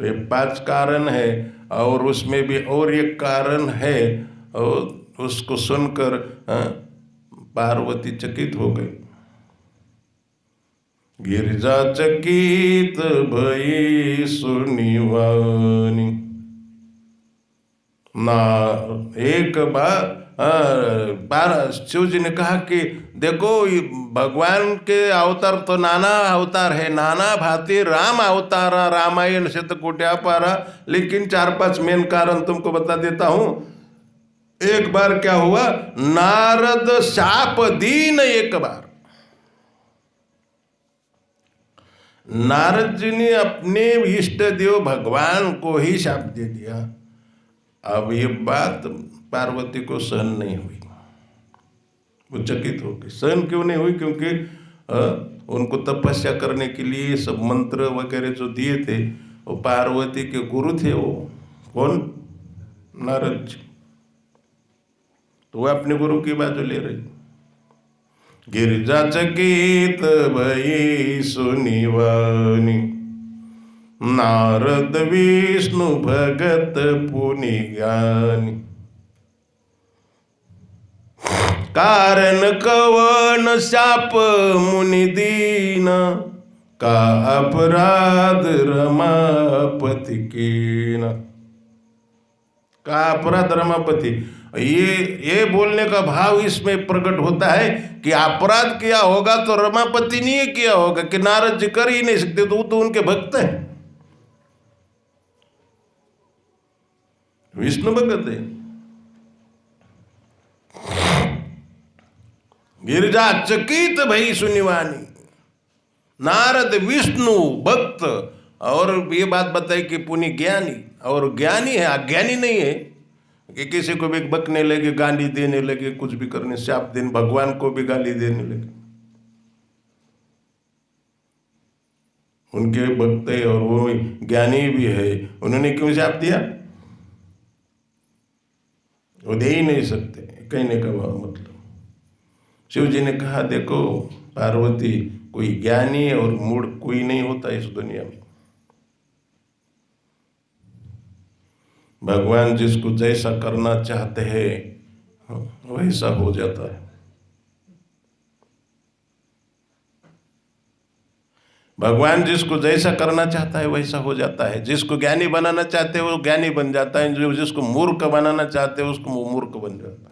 तो ये 5 कारण है, और उसमें भी और एक कारण है, और उसको सुनकर पार्वती चकित हो गई। गिरिजा चकित भई सुनिवानी ना। एक बार शिव जी ने कहा कि देखो, भगवान के अवतार तो नाना अवतार है, नाना भांति राम अवतार, रामायण से तो कोट्या पारा, लेकिन 4-5 मेन कारण तुमको बता देता हूं। एक बार क्या हुआ, नारद शाप दीन, एक बार नारद जी ने अपने इष्ट देव भगवान को ही शाप दे दिया। अब ये बात पार्वती को सहन नहीं हुई, वो चकित हो गई। सहन क्यों नहीं हुई? क्योंकि उनको तपस्या करने के लिए सब मंत्र वगैरह जो दिए थे, वो पार्वती के गुरु थे। वो कौन? नारद जी। तो वह अपने गुरु की बाजू ले रही। गिरिजा चकित भई सुनिवानी, नारद विष्णु भगत पुनि ज्ञानी। कारण कवन शाप मुनि दीना, का अपराध रमापति कीना। का अपराध रमापति, ये बोलने का भाव इसमें प्रकट होता है कि अपराध किया होगा तो रमापति ने किया होगा, कि नारद जी कर ही नहीं सकते, तो उनके भक्त है, विष्णु भगत है। गिरिजा चकित भई सुनिवानी, नारद विष्णु भक्त। और ये बात बताई कि पुनि ज्ञानी, और ज्ञानी है, अज्ञानी नहीं है कि किसी को भी बकने लगे, गाली देने लगे, कुछ भी करने, शाप देने, भगवान को भी गाली देने लगे। उनके भक्त है और वो ज्ञानी भी है, उन्होंने क्यों शाप दिया? वो दे ही नहीं सकते, कहने का भाव मतलब। शिव जी ने कहा, देखो पार्वती, कोई ज्ञानी और मूढ़ कोई नहीं होता इस दुनिया में। भगवान जिसको जैसा करना चाहते हैं वैसा हो जाता है। भगवान जिसको जैसा करना चाहता है वैसा हो जाता है। जिसको ज्ञानी बनाना चाहते हैं वो ज्ञानी बन जाता है, जो जिसको मूर्ख बनाना चाहते हैं उसको मूर्ख बन जाता है।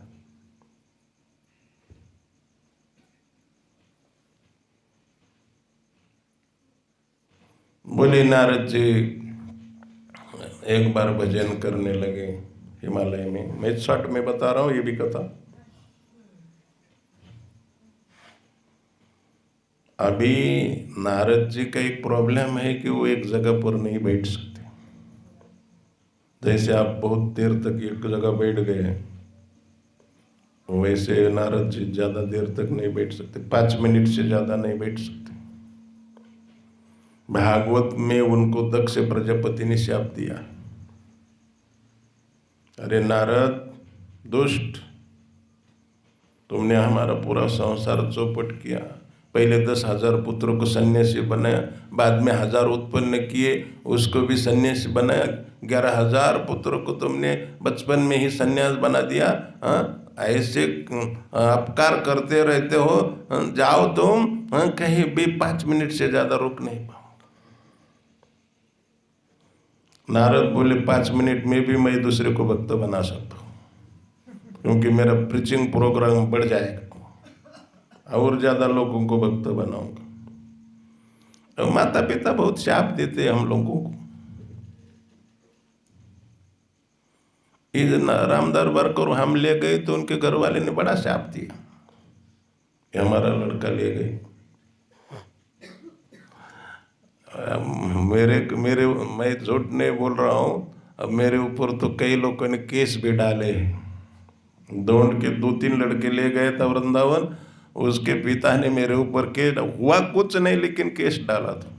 बोले नारद जी एक बार भजन करने लगे हिमालय में। मैं शॉर्ट में बता रहा हूँ ये भी कथा। अभी नारद जी का एक प्रॉब्लम है कि वो एक जगह पर नहीं बैठ सकते। जैसे आप बहुत देर तक एक जगह बैठ गए वैसे नारद जी ज्यादा देर तक नहीं बैठ सकते, 5 मिनट से ज्यादा नहीं बैठ सकते। भागवत में उनको दक्ष प्रजापति ने शाप दिया, अरे नारद दुष्ट, तुमने हमारा पूरा संसार चौपट किया। पहले 10,000 पुत्रों को सन्यासी बनाया, बाद में 1000 उत्पन्न किए, उसको भी सन्यासी बनाया। 11,000 पुत्रों को तुमने बचपन में ही सन्यास बना दिया। ऐसे अपकार करते रहते हो, जाओ तुम, कहीं भी 5 मिनट से ज्यादा रुक नहीं पाओ। नारद बोले 5 मिनट में भी मैं दूसरे को भक्त बना सकता हूँ, क्योंकि मेरा प्रीचिंग प्रोग्राम बढ़ जाएगा और ज्यादा लोगों को भक्त बनाऊंगा। तो माता पिता बहुत शाप देते हैं हम लोगों को। इस राम दरबार को हम ले गए तो उनके घर वाले ने बड़ा शाप दिया कि हमारा लड़का ले गए। मेरे मैं झूठ नहीं बोल रहा हूँ, अब मेरे ऊपर तो कई लोगों ने केस भी डाले। दौड़ के 2-3 लड़के ले गए था वृंदावन, उसके पिता ने मेरे ऊपर केस, हुआ कुछ नहीं लेकिन केस डाला था।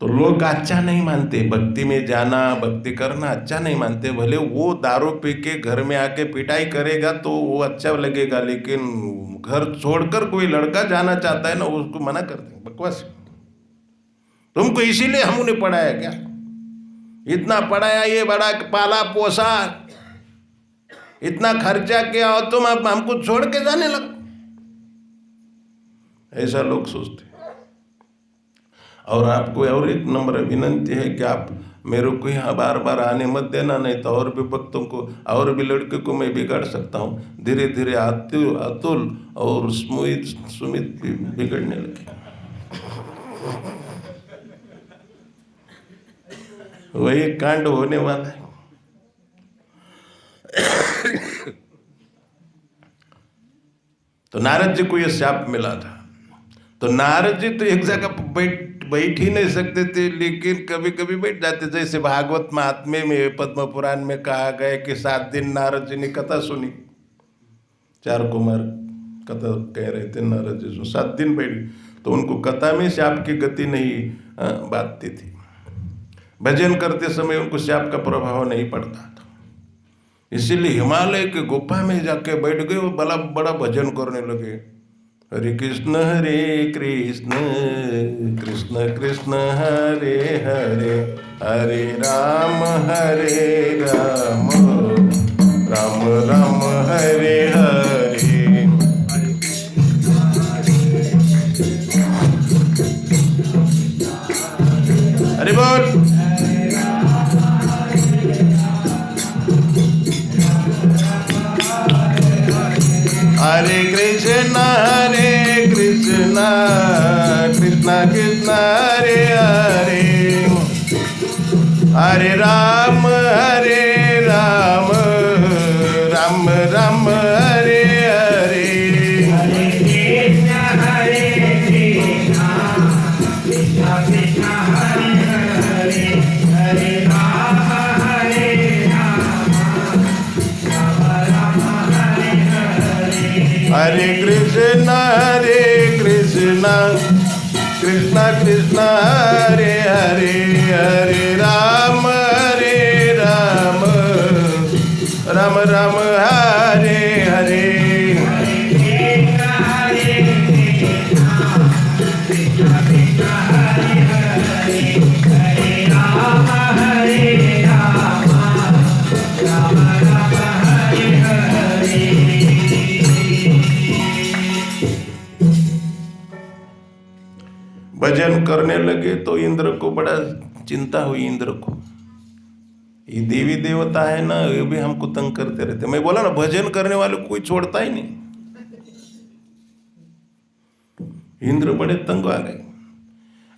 तो लोग अच्छा नहीं मानते, भक्ति में जाना भक्ति करना अच्छा नहीं मानते। भले वो दारू पी के घर में आके पिटाई करेगा तो वो अच्छा लगेगा, लेकिन घर छोड़कर कोई लड़का जाना चाहता है ना, उसको मना कर देंगे, बकवास। तुमको इसीलिए हम उन्हें पढ़ाया क्या? इतना पढ़ाया, ये बड़ा पाला पोसा, इतना खर्चा किया और तुम अब हमको छोड़ के जाने लग, ऐसा लोग सोचते। और आपको और एक नम्र विनंती है कि आप मेरे को यहाँ बार बार आने मत देना, नहीं तो और भी भक्तों को और भी लड़के को मैं बिगाड़ सकता हूँ। धीरे धीरे अतुल और सुमित भी बिगड़ने लगे। वही कांड होने वाला है। तो नारद जी को यह शाप मिला था। तो नारद जी तो एक जगह बैठ ही नहीं सकते थे, लेकिन कभी कभी बैठ जाते। जैसे भागवत महात्म्य में पद्म पुराण में कहा गया कि 7 दिन नारद जी ने कथा सुनी। 4 कुमार कथा कह रहे थे, नारद जी सुन 7 दिन बैठ, तो उनको कथा में शाप की गति नहीं बांधती थी। भजन करते समय उनको शाप का प्रभाव नहीं पड़ता था, इसीलिए हिमालय के गुफा में जाके बैठ गए और बड़ा बड़ा भजन करने लगे। हरे कृष्ण कृष्ण कृष्ण हरे हरे, हरे राम राम राम हरे हरे। हरे बोल। हरे कृष्ण कृष्ण कृष्ण हरे हरे, हरे राम राम राम हरे हरे। हरे कृष्ण कृष्ण कृष्ण हरे हरे, हरे राम राम राम राम हरे हरे। भजन करने लगे तो इंद्र को बड़ा चिंता हुई। इंद्र को, ये देवी देवता है ना, ये भी हमको तंग करते रहते। मैं बोला ना, भजन करने वाले को कोई छोड़ता ही नहीं। इंद्र बड़े तंग आ गए।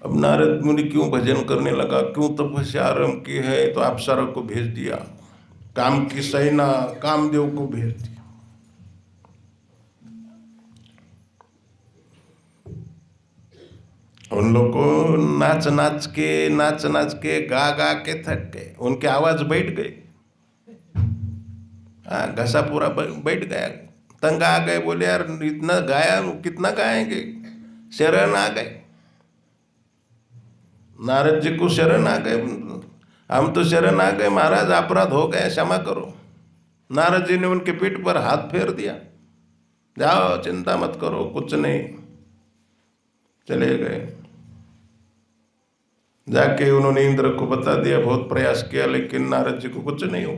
अब नारद मुनि क्यों भजन करने लगा, क्यों तपस्या आरंभ की है, तो अप्सरा को भेज दिया, काम की सेना कामदेव को भेज दिया। उन लोग को नाच नाच के गा गा के थक गए, उनकी आवाज बैठ गई। हाँ, घसा पूरा बैठ गया, तंग आ गए। बोले यार इतना गाया, कितना गाएंगे। शरण आ गए, नारद जी को शरण आ गए। हम तो शरण आ गए महाराज, अपराध हो गया, क्षमा करो। नारद जी ने उनके पीठ पर हाथ फेर दिया, जाओ चिंता मत करो, कुछ नहीं। चले गए। जाके उन्होंने इंद्र को बता दिया, बहुत प्रयास किया लेकिन नारद जी को कुछ नहीं हो।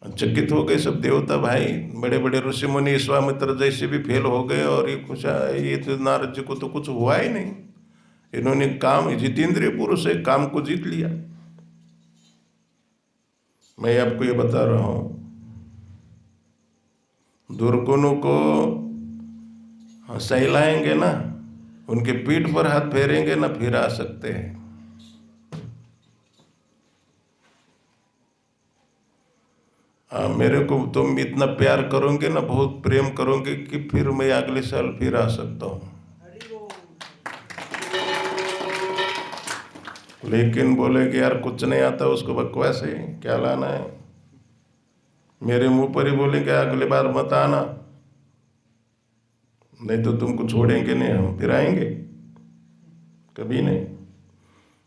चकित हो गए सब देवता भाई, बड़े बड़े ऋषि मुनि विश्वामित्र जैसे भी फेल हो गए। और ये तो नारद जी को तो कुछ हुआ ही नहीं। इन्होंने काम, जितेंद्रिय पुरुष है, काम को जीत लिया। मैं आपको ये बता रहा हूं, दुर्गुणों को सहलाएंगे ना, उनके पीठ पर हाथ फेरेंगे ना, फिर आ सकते हैं। मेरे को तुम इतना प्यार करोगे ना, बहुत प्रेम करोगे कि फिर मैं अगले साल फिर आ सकता हूँ। लेकिन बोले कि यार कुछ नहीं आता, उसको बकवास है, क्या लाना है। मेरे मुंह पर ही बोले कि अगली बार मत आना, नहीं तो तुमको छोड़ेंगे नहीं, हम फिर आएंगे, कभी नहीं।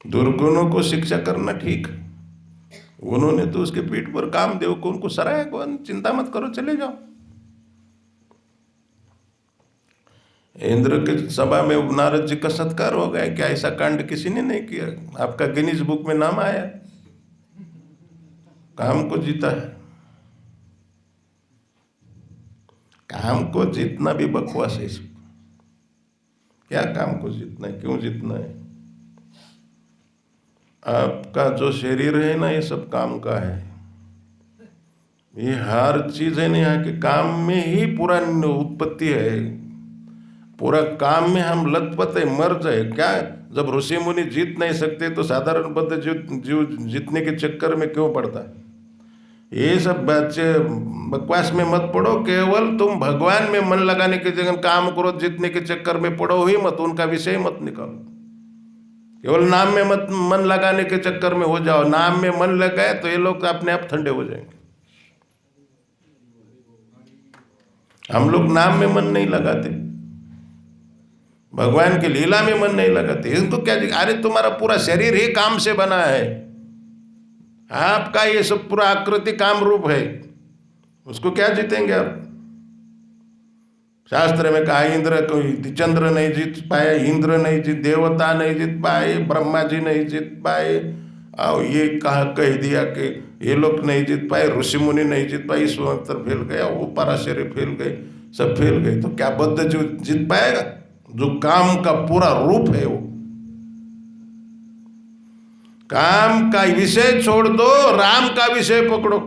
दुर्गुणों को शिक्षा करना ठीक। उन्होंने तो उसके पीठ पर कामदेव को उनको सराया को, चिंता मत करो, चले जाओ। इंद्र के सभा में नारद जी का सत्कार हो गया। क्या ऐसा कांड किसी ने नहीं किया? आपका गिनीज बुक में नाम आया, काम को जीता है। काम को जीतना भी बकवास है। क्या काम को जीतना है, क्यों जीतना है? आपका जो शरीर है ना, ये सब काम का है। ये हर चीज है ना, यहाँ के काम में ही पूरा उत्पत्ति है। पूरा काम में हम लथपथ है, मर जाए क्या। जब ऋषि मुनि जीत नहीं सकते तो साधारण बद्ध जीव जीतने के चक्कर में क्यों पड़ता है? ये सब बच्चे बकवास में मत पड़ो। केवल तुम भगवान में मन लगाने के जगह काम करो, जीतने के चक्कर में पड़ो ही मत, उनका विषय मत निकालो। केवल नाम में मत मन लगाने के चक्कर में हो जाओ। नाम में मन लगाए तो ये लोग अपने आप ठंडे हो जाएंगे। हम लोग नाम में मन नहीं लगाते, भगवान की लीला में मन नहीं लगाते। इनको क्या, अरे तुम्हारा पूरा शरीर ही काम से बना है। आपका ये सब पूरा आकृति काम रूप है, उसको क्या जीतेंगे आप? शास्त्र में कहा इंद्र को चंद्र नहीं जीत पाए, इंद्र नहीं जीत, देवता नहीं जीत पाए, ब्रह्मा जी नहीं जीत पाए। और ये कह दिया कि ये लोग नहीं जीत पाए, ऋषि मुनि नहीं जीत पाए, ईश्वर फेल गया, वो पराशर फेल गए, सब फेल गए। तो क्या बद्ध जो जीत पाएगा? जो काम का पूरा रूप है, वो काम का विषय छोड़ दो, राम का विषय पकड़ो।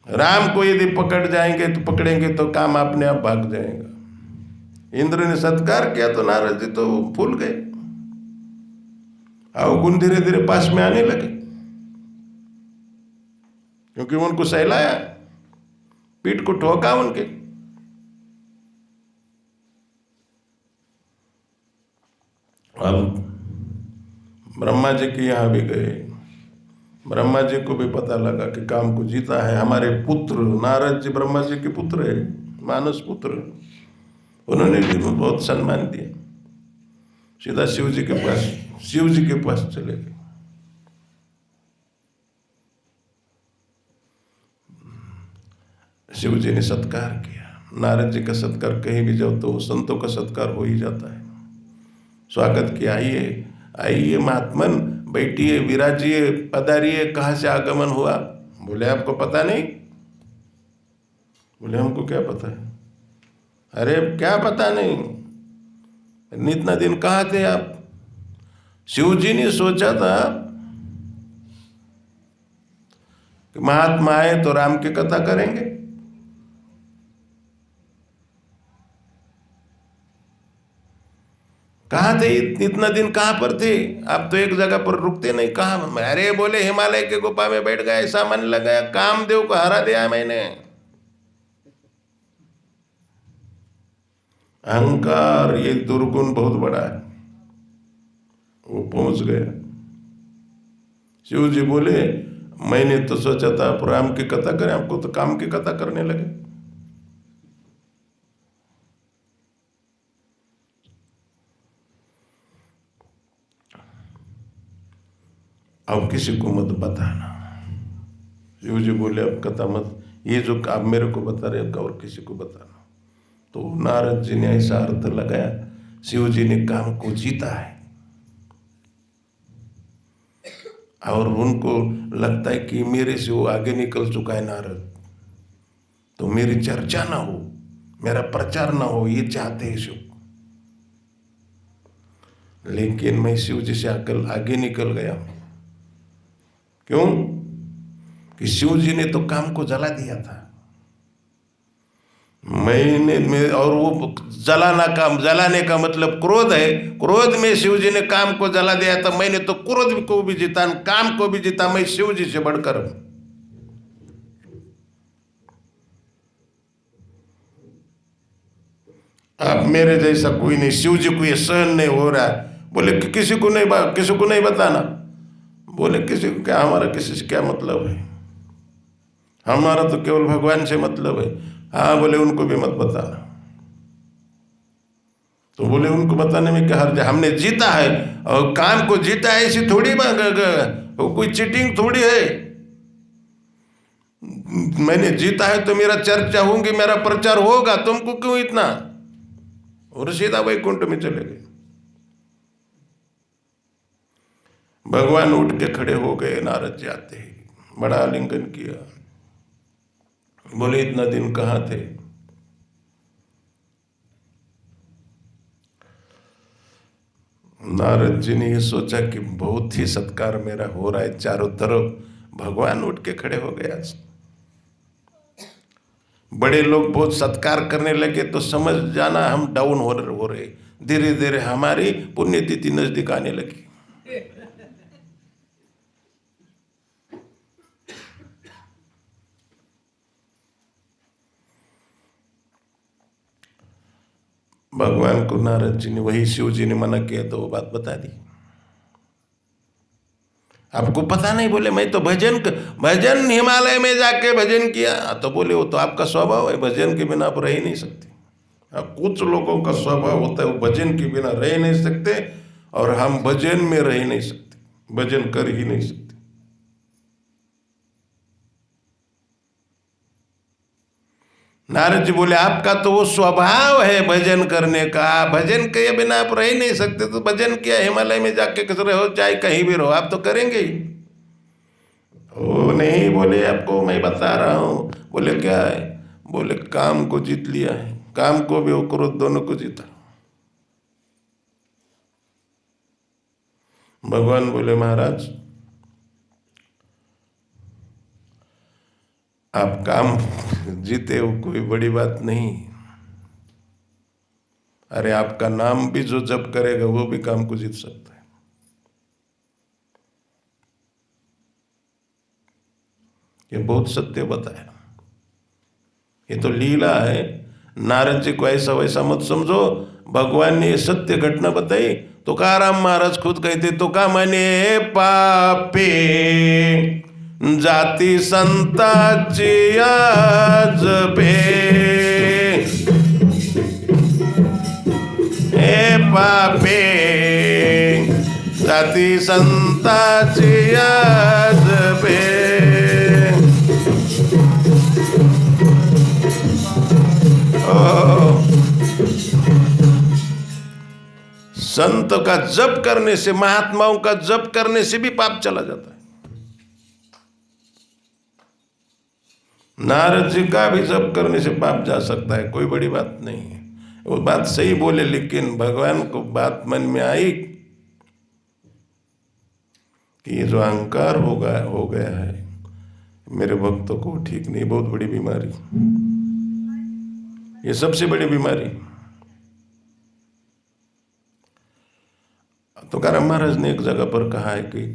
राम को यदि पकड़ जाएंगे तो पकड़ेंगे तो काम अपने आप भाग जाएगा। इंद्र ने सत्कार किया तो नारद जी तो फूल गए, अवगुण धीरे धीरे पास में आने लगे, क्योंकि उनको सहलाया, पीठ को ठोका उनके। अब ब्रह्मा जी के यहाँ भी गए। ब्रह्मा जी को भी पता लगा कि काम को जीता है हमारे पुत्र नारद जी। ब्रह्मा जी के पुत्र है, मानस पुत्र। उन्होंने भी बहुत सम्मान दिया। सीधा शिव जी के पास चले गए। शिव जी ने सत्कार किया। नारद जी का सत्कार कहीं भी जाओ तो संतों का सत्कार हो ही जाता है। स्वागत किया, आइए महात्मन, बैठिए, विराजिए, पधारिए। कहाँ से आगमन हुआ? बोले आपको पता नहीं? बोले हमको क्या पता है। अरे क्या पता नहीं, इतना दिन कहाँ थे आप? शिव जी ने सोचा था कि महात्मा आए तो राम की कथा करेंगे। कहाँ थे इतना दिन, कहाँ पर थे आप? तो एक जगह पर रुकते नहीं, कहाँ? अरे बोले हिमालय के गुफा में बैठ गए, ऐसा मन लगा कामदेव को हरा दिया मैंने। अहंकार ये दुर्गुण बहुत बड़ा है, वो पहुंच गया। शिव जी बोले मैंने तो सोचा था आप राम की कथा करें, आपको तो काम की कथा करने लगे। अब किसी को मत बताना। शिव जी बोले अब कथा मत, ये जो आप मेरे को बता रहे हो और किसी को बताना। तो नारद जी ने ऐसा अर्थ लगाया, शिव जी ने काम को जीता है और उनको लगता है कि मेरे से वो आगे निकल चुका है नारद, तो मेरी चर्चा ना हो, मेरा प्रचार ना हो, ये चाहते हैं शिव। लेकिन मैं शिव जी से आगे निकल गया। क्यों? कि शिव जी ने तो काम को जला दिया था। और वो जलाने का मतलब क्रोध है। क्रोध में शिव जी ने काम को जला दिया था। मैंने तो क्रोध को भी जीता, काम को भी जीता। मैं शिव जी से बढ़कर हूं। अब मेरे जैसा कोई नहीं, शिव जी को ये सहन नहीं हो रहा है। बोले कि किसी को नहीं बताना। बोले किसी को क्या, हमारा किसी से क्या मतलब है, हमारा तो केवल भगवान से मतलब है। हाँ बोले उनको भी मत बताना। तो बोले उनको बताने में क्या हर्ज है, हमने जीता है और काम को जीता है, ऐसी थोड़ी कोई चीटिंग थोड़ी है। मैंने जीता है तो मेरा चर्चा होंगी, मेरा प्रचार होगा, तुमको क्यों इतना? और सीधा वैकुंठ में चले गए। भगवान उठ के खड़े हो गए। नारद जी आते ही बड़ा आलिंगन किया। बोले इतना दिन कहाँ थे? नारद जी ने ये सोचा कि बहुत ही सत्कार मेरा हो रहा है चारों तरफ। भगवान उठ के खड़े हो गए। आज बड़े लोग बहुत सत्कार करने लगे तो समझ जाना हम डाउन हो रहे। धीरे धीरे हमारी पुण्यतिथि नजदीक आने लगी। भगवान को नारद जी ने, वही शिव जी ने मना किया तो वो बात बता दी। आपको पता नहीं? बोले मैं तो भजन हिमालय में जाके भजन किया। तो बोले वो तो आपका स्वभाव है, भजन के बिना आप रह ही नहीं सकते। अब कुछ लोगों का स्वभाव होता है वो भजन के बिना रह नहीं सकते, और हम भजन में रह नहीं सकते, भजन कर ही नहीं सकते। नारद जी बोले आपका तो वो स्वभाव है भजन करने का, भजन के बिना आप रह नहीं सकते। तो भजन किया, हिमालय में जाके किस रहो, चाहे कहीं भी रहो, आप तो करेंगे ही। ओ नहीं, बोले आपको मैं बता रहा हूं। बोले क्या है? बोले काम को जीत लिया है, काम को भी और क्रोध दोनों को जीता। भगवान बोले महाराज आप काम जीते हो, कोई बड़ी बात नहीं। अरे आपका नाम भी जो जप करेगा वो भी काम को जीत सकता है। ये बहुत सत्य बताया। ये तो लीला है। नारद जी को ऐसा वैसा मत समझो। भगवान ने ये सत्य घटना बताई। तुकाराम महाराज खुद कहते, तुका म्हणे पापे जाती संताची आज बे, हे पापे जाती संताची आज बे। संत का जप करने से, महात्माओं का जप करने से भी पाप चला जाता है। नारद जी का भी जप करने से पाप जा सकता है, कोई बड़ी बात नहीं है। वो बात सही बोले, लेकिन भगवान को बात मन में आई कि ये जो अहंकार हो गया है मेरे भक्तों को ठीक नहीं, बहुत बड़ी बीमारी, ये सबसे बड़ी बीमारी। तुकाराम महाराज ने एक जगह पर कहा है कि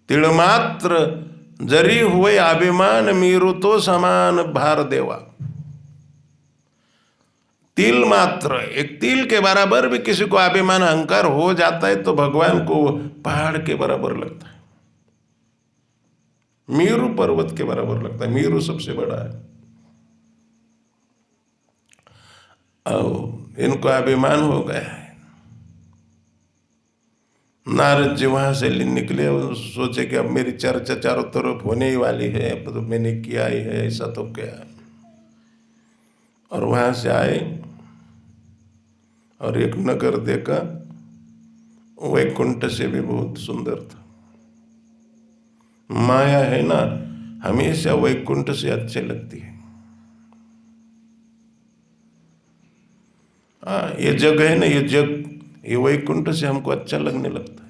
तिळमात्र जरी हुए अभिमान मीरू तो समान भार देवा। तिल मात्र, एक तिल के बराबर भी किसी को अभिमान अहंकार हो जाता है तो भगवान को पहाड़ के बराबर लगता है, मेरू पर्वत के बराबर लगता है। मेरू सबसे बड़ा है। इनको अभिमान हो गया है। नारद जी वहां से निकले और सोचे कि अब मेरी चर्चा चारों तरफ होने ही वाली है, अब तो मैंने किया ही है, ऐसा तो क्या। और वहां से आए और एक नगर देखा, वैकुंठ से भी बहुत सुंदर था। माया है ना, हमेशा वैकुंठ से अच्छे लगती है। हाँ, ये जग है ना, ये वैकुंठ से हमको अच्छा लगने लगता है।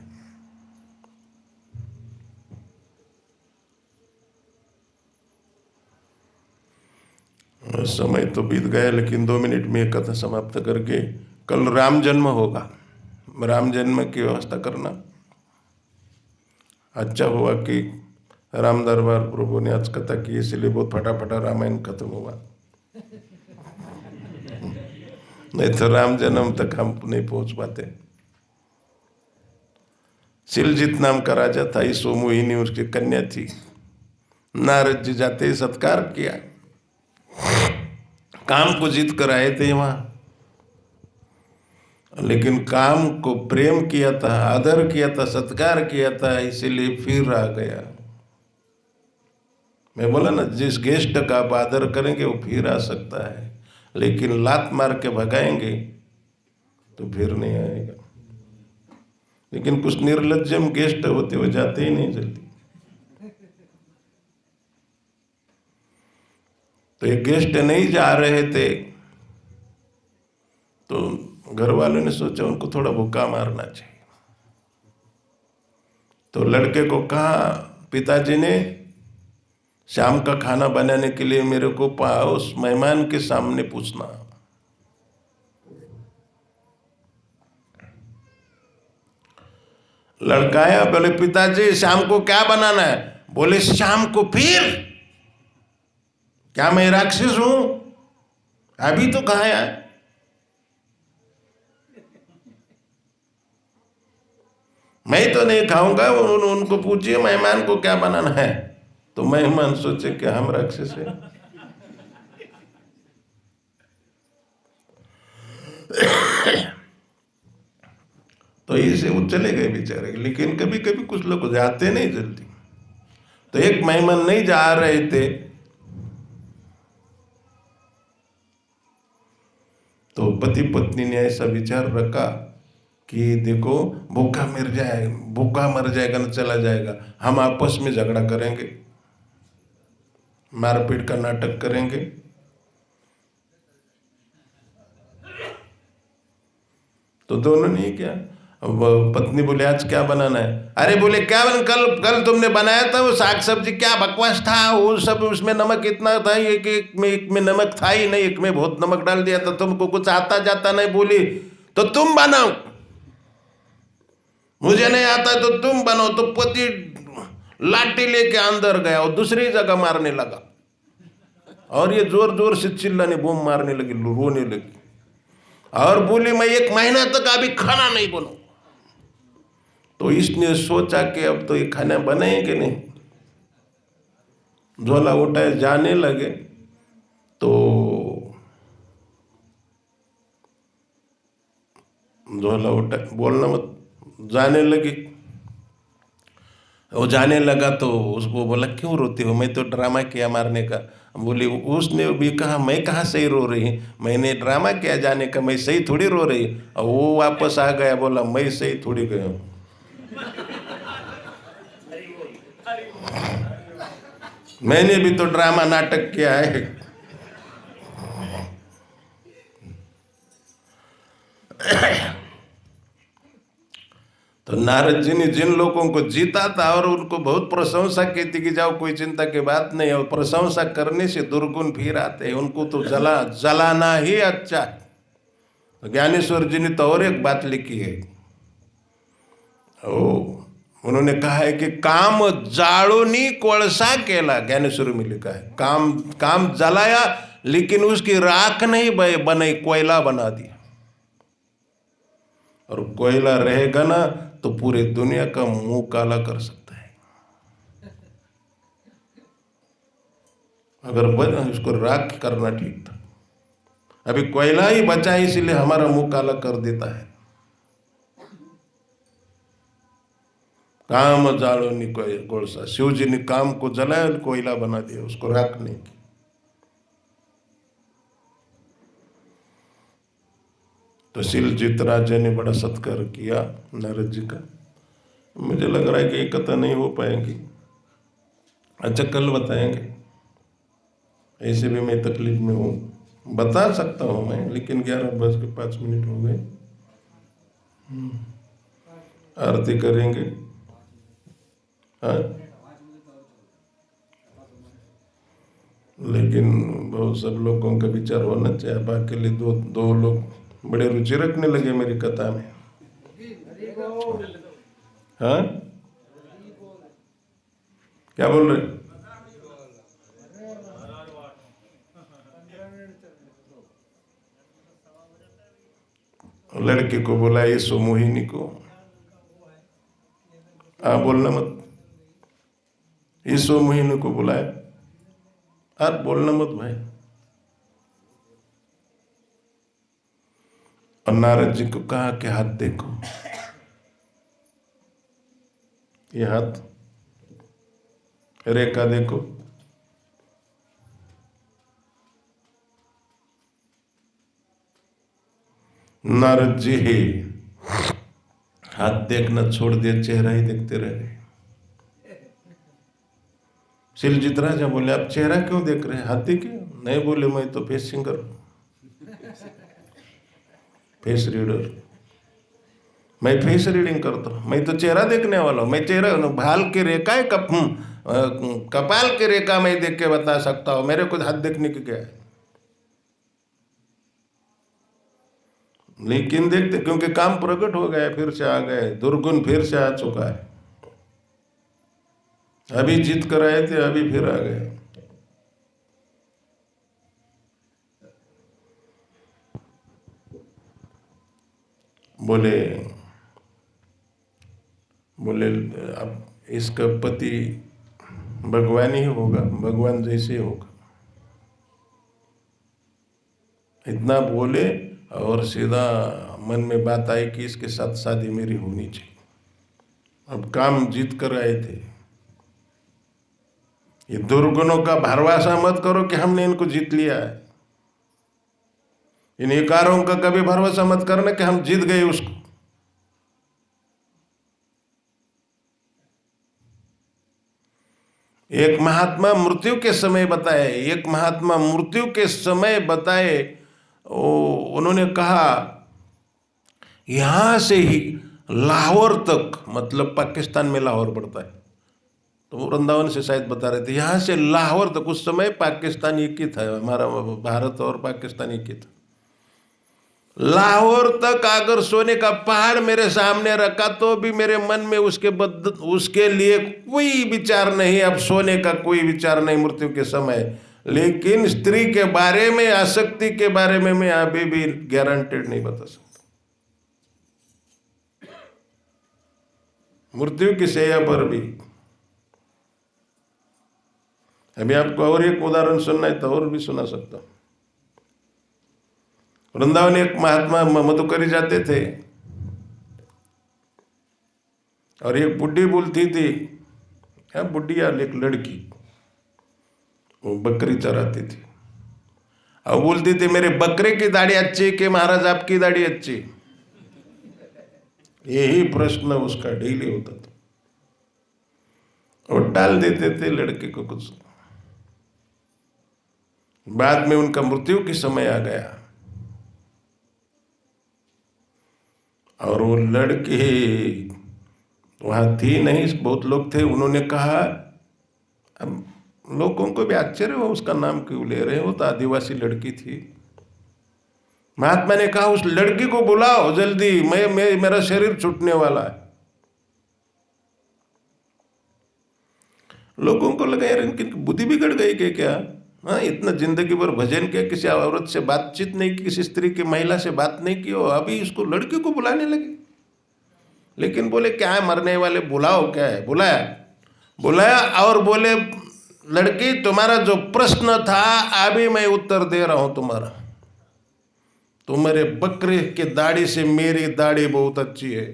समय तो बीत गया, लेकिन 2 मिनट में कथा समाप्त करके, कल राम जन्म होगा, राम जन्म की व्यवस्था करना। अच्छा हुआ कि राम दरबार प्रभु ने आज कथा की, इसलिए बहुत फटाफटा रामायण खत्म हुआ, नहीं तो राम जन्म तक हम नहीं पहुंच पाते। शिलजीत नाम का राजा था, इस सोमुहिनी उसकी कन्या थी। नारद जी जाते ही सत्कार किया, काम को जीत कर आए थे वहां, लेकिन काम को प्रेम किया था, आदर किया था, सत्कार किया था, इसीलिए फिर आ गया। मैं बोला ना, जिस गेस्ट का आप आदर करेंगे वो फिर आ सकता है, लेकिन लात मार के भगाएंगे तो फिर नहीं आएगा। लेकिन कुछ निर्लज्जम गेस्ट होते हुए जाते ही नहीं जल्दी। तो एक गेस्ट नहीं जा रहे थे तो घर वालों ने सोचा उनको थोड़ा भूखा मारना चाहिए। तो लड़के को कहा पिताजी ने, शाम का खाना बनाने के लिए मेरे को उस मेहमान के सामने पूछना। लड़का आया, बोले पिताजी शाम को क्या बनाना है? बोले शाम को फिर? क्या मैं राक्षस हूं? अभी तो खाया। मैं तो नहीं खाऊंगा, उनको पूछिए मेहमान को क्या बनाना है। तो मेहमान सोचे कि हम राक्षस हैं। तो इसे वो चले गए बेचारे। लेकिन कभी कभी कुछ लोग जाते नहीं जल्दी। तो एक मेहमान नहीं जा रहे थे, तो पति पत्नी ने ऐसा विचार रखा कि देखो भूखा मर जाएगा ना चला जाएगा, हम आपस में झगड़ा करेंगे, मारपीट का नाटक करेंगे। तो दोनों ने क्या, पत्नी बोले आज क्या बनाना है? अरे बोले क्या कल तुमने बनाया था वो साग सब्जी, क्या बकवास था वो सब, उसमें नमक इतना था, एक में नमक था ही नहीं, एक में बहुत नमक डाल दिया था, तुमको कुछ आता जाता नहीं। बोली तो तुम बनाओ, मुझे नहीं आता तो तुम बनाओ। तो पति लाठी लेके अंदर गया और दूसरी जगह मारने लगा, और ये जोर जोर से चिल्लाने बूम मारने लगी, रोने लगी, और बोली मैं 1 महीना तक अभी खाना नहीं बनाऊं। तो इसने सोचा कि अब तो ये खाना बनाएंगे नहीं, झोला उठाए जाने लगे। तो झोला उठा बोलना मत, जाने लगी। वो जाने लगा तो उसको बोला क्यों रोती हो? मैं तो ड्रामा किया मारने का। बोली, उसने भी कहा मैं कहाँ सही रो रही, मैंने ड्रामा किया जाने का, मैं सही थोड़ी रो रही। और वो वापस आ गया, बोला मैं सही थोड़ी गया हूँ। मैंने भी तो ड्रामा नाटक किया है। तो नारद जी ने जिन लोगों को जीता था और उनको बहुत प्रशंसा की थी कि जाओ कोई चिंता की बात नहीं, और प्रशंसा करने से दुर्गुण फिर आते हैं, उनको तो जलाना ही अच्छा। तो ज्ञानेश्वर जी ने तो और एक बात लिखी है, उन्होंने कहा है कि काम जाड़ोनी कोळसा केला। ज्ञानेश्वर में लिखा है काम जलाया लेकिन उसकी राख नहीं बनाई, कोयला बना दिया। और कोयला रहेगा ना तो पूरे दुनिया का मुंह काला कर सकता है। अगर उसको राख करना ठीक था, अभी कोयला ही बचा है इसलिए हमारा मुंह काला कर देता है। काम जालो नहीं कोळसा, शिव जी ने काम को जलाया, कोयला बना दिया, उसको राख नहीं की। तो शिलजीत राजा ने बड़ा सत्कार किया नारद जी का। मुझे लग रहा है कि ये कथा नहीं हो पाएगी, अच्छा कल बताएंगे। ऐसे भी मैं तकलीफ में हूँ, बता सकता हूँ मैं, लेकिन 11:05 हो गए। आरती करेंगे। हाँ, लेकिन बहुत सब लोगों का विचार होना चाहिए। बाकी लिए दो लोग बड़े रुचि रखने लगे मेरी कथा में। हाँ, क्या बोल रहे? लड़के को बोला ये मोहिनी को, हाँ बोलना मत, ये मोहिनी को बुलाया, आप बोलना मत भाई। और नारद जी को कहा कि हाथ देखो, ये हाथ रेखा देखो। नारद जी हाथ देखना छोड़ दिया, चेहरा ही देखते रह गए। शिलजीत राजा बोले आप चेहरा क्यों देख रहे हैं, हाथ देखिए। नहीं बोले मैं तो फेस सिंगर, फेस रीडर, मैं फेस रीडिंग करता हूँ, मैं तो चेहरा देखने वाला हूँ। मैं चेहरा भाल की रेखा कपाल की रेखा मैं देख के बता सकता हूँ, मेरे को हाथ देखने की क्या है। लेकिन देखते, क्योंकि काम प्रकट हो गया, फिर से आ गए, दुर्गुण फिर से आ चुका है। अभी जीत कर आए थे, अभी फिर आ गए। बोले अब इसका पति भगवान ही होगा, भगवान जैसे होगा। इतना बोले और सीधा मन में बात आई कि इसके साथ शादी मेरी होनी चाहिए। अब काम जीत कर आए थे। ये दुर्गुणों का भरवासा मत करो कि हमने इनको जीत लिया है। इन विकारों का कभी भरोसा मत करना कि हम जीत गए उसको। एक महात्मा मृत्यु के समय बताए, उन्होंने कहा यहां से ही लाहौर तक, मतलब पाकिस्तान में लाहौर पड़ता है, तो वो वृंदावन से शायद बता रहे थे, यहां से लाहौर तक, उस समय पाकिस्तान एक ही था, हमारा भारत और पाकिस्तान एक ही था। लाहौर तक अगर सोने का पहाड़ मेरे सामने रखा तो भी मेरे मन में उसके लिए कोई विचार नहीं, अब सोने का कोई विचार नहीं मृत्यु के समय। लेकिन स्त्री के बारे में, आसक्ति के बारे में मैं अभी भी गारंटेड नहीं बता सकता। मृत्यु की शैया पर भी। अभी आपको और एक उदाहरण सुनना है तो और भी सुना सकता हूं। वृंदावन एक महात्मा मधुकरी जाते थे और एक बुढ़ी बोलती थी, क्या बुढ़ी या एक लड़की, वो बकरी चराती थी, और बोलती थी मेरे बकरे की दाढ़ी अच्छी कि महाराज आपकी दाढ़ी अच्छी। यही प्रश्न उसका डेली होता था, और टाल देते थे लड़के को कुछ। बाद में उनका मृत्यु के समय आ गया और वो लड़की वहाँ थी नहीं, बहुत लोग थे। उन्होंने कहा, अब लोगों को भी आश्चर्य हो उसका नाम क्यों ले रहे हो, तो आदिवासी लड़की थी। महात्मा ने कहा उस लड़की को बुलाओ जल्दी, मेरा शरीर छूटने वाला है। लोगों को लगा यार इनकी बुद्धि बिगड़ गई कि क्या। हाँ, इतना जिंदगी भर भजन किया, किसी औरत से बातचीत नहीं की, किसी स्त्री की महिला से बात नहीं की, और अभी इसको लड़की को बुलाने लगे। लेकिन बोले क्या है, मरने वाले, बुलाओ, क्या है। बुलाया और बोले लड़की तुम्हारा जो प्रश्न था अभी मैं उत्तर दे रहा हूं तुम्हारा। तुम्हारे बकरे के दाढ़ी से मेरी दाढ़ी बहुत अच्छी है,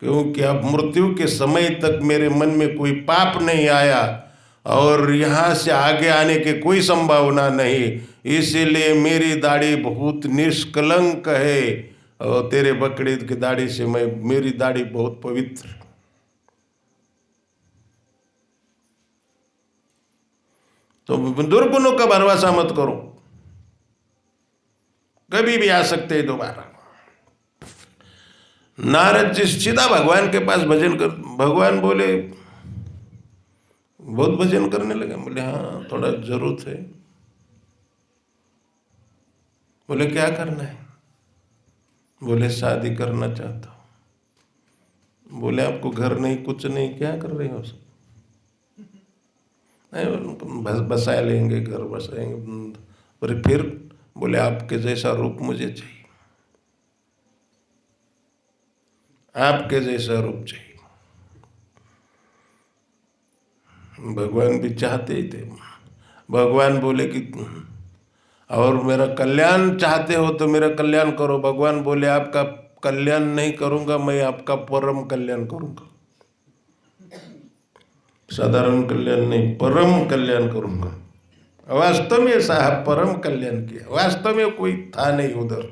क्योंकि अब मृत्यु के समय तक मेरे मन में कोई पाप नहीं आया और यहाँ से आगे आने की कोई संभावना नहीं, इसीलिए मेरी दाढ़ी बहुत निष्कलंक है और तेरे बकरे की दाढ़ी से मेरी दाढ़ी बहुत पवित्र। तो दुर्गुणों का भरवसा मत करो, कभी भी आ सकते हैं दोबारा। नारद जी सीधा भगवान के पास भजन कर, भगवान बोले बहुत भजन करने लगे। बोले हाँ थोड़ा जरूरत है। बोले क्या करना है। बोले शादी करना चाहता हूँ। बोले आपको घर नहीं कुछ नहीं, क्या कर रहे हो सब। बसा लेंगे, घर बसाएंगे। और फिर बोले आपके जैसा रूप मुझे चाहिए, आपके जैसा रूप चाहिए। भगवान भी चाहते ही थे। भगवान बोले कि और मेरा कल्याण चाहते हो तो मेरा कल्याण करो। भगवान बोले आपका कल्याण नहीं करूंगा, मैं आपका परम कल्याण करूंगा। साधारण कल्याण नहीं, परम कल्याण करूंगा। वास्तव में साहब परम कल्याण किया। वास्तव में कोई था नहीं उधर,